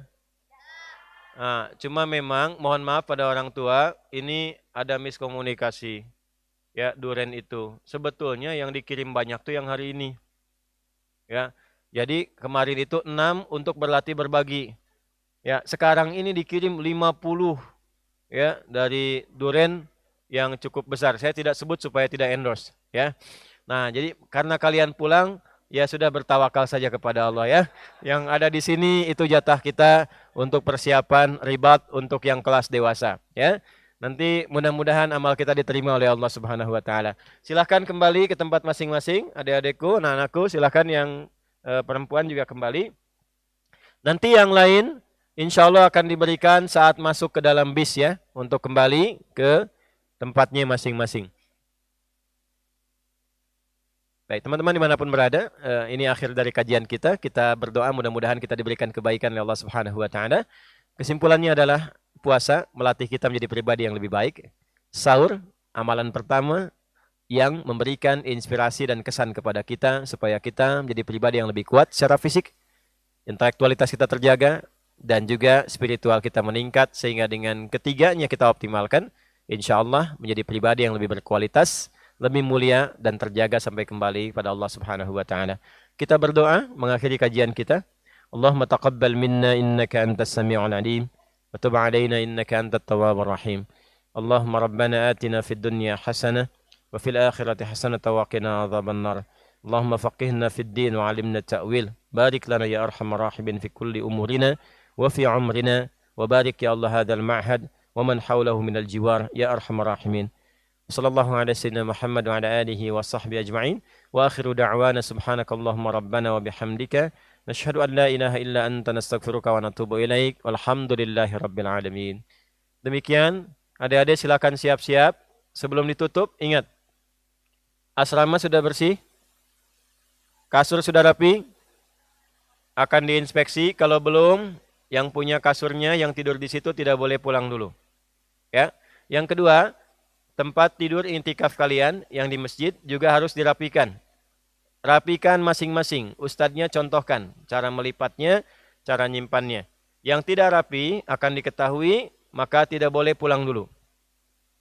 Nah, cuma memang mohon maaf pada orang tua, ini ada miskomunikasi. ya duren itu. Sebetulnya yang dikirim banyak tuh yang hari ini. Ya. Jadi kemarin itu 6 untuk berlatih berbagi. Ya, sekarang ini dikirim 50 ya dari duren yang cukup besar. Saya tidak sebut supaya tidak endorse, ya. Nah, jadi karena kalian pulang, ya sudah bertawakal saja kepada Allah ya. Yang ada di sini itu jatah kita untuk persiapan ribat untuk yang kelas dewasa, ya. Nanti mudah-mudahan amal kita diterima oleh Allah Subhanahu wa taala. Silahkan kembali ke tempat masing-masing, adik-adikku, anak-anakku, silahkan yang perempuan juga kembali. Nanti yang lain insya Allah akan diberikan saat masuk ke dalam bis ya, untuk kembali ke tempatnya masing-masing. Baik, teman-teman dimanapun berada, ini akhir dari kajian kita. Kita berdoa mudah-mudahan kita diberikan kebaikan oleh Allah Subhanahu wa taala. Kesimpulannya adalah puasa melatih kita menjadi pribadi yang lebih baik. Sahur, amalan pertama yang memberikan inspirasi dan kesan kepada kita supaya kita menjadi pribadi yang lebih kuat secara fisik, intelektualitas kita terjaga, dan juga spiritual kita meningkat, sehingga dengan ketiganya kita optimalkan, insya Allah menjadi pribadi yang lebih berkualitas, lebih mulia, dan terjaga sampai kembali pada Allah Subhanahu wa taala. Kita berdoa mengakhiri kajian kita. Allahumma taqabbal minna innaka antas sami'ul alim wa tub 'alaina innaka antat tawwabur rahim. Allahumma rabbana atina fid dunya hasanah wa fil akhirati hasanah wa qina adzaban nar. Allahumma faqihna fid din wa 'allimna ta'wil. Barik lana ya arhamar rahimin fi kulli umurina wa fi umrina wa barik ya Allah hadzal ma'had wa man hawlahu minal jiwar ya arhamar rahimin. Sallallahu ala sayyidina Muhammad wa ala alihi wa sahbihi ajma'in. Wa akhiru da'wana subhanakallahumma rabbana wa bihamdika nashhadu an la ilaha illa anta nastaghfiruka wa natubu ilaik. Walhamdulillahi rabbil alamin. Demikian, adik-adik silakan siap-siap. Sebelum ditutup, ingat, asrama sudah bersih, kasur sudah rapi, akan diinspeksi. Kalau belum, yang punya kasurnya, yang tidur di situ tidak boleh pulang dulu. Ya. Yang kedua, tempat tidur intikaf kalian yang di masjid juga harus dirapikan. Rapikan masing-masing. Ustadznya contohkan cara melipatnya, cara nyimpannya. Yang tidak rapi akan diketahui, maka tidak boleh pulang dulu.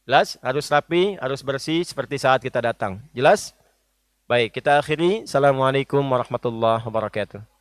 Jelas? Harus rapi, harus bersih seperti saat kita datang. Jelas? Baik, kita akhiri. Assalamualaikum warahmatullahi wabarakatuh.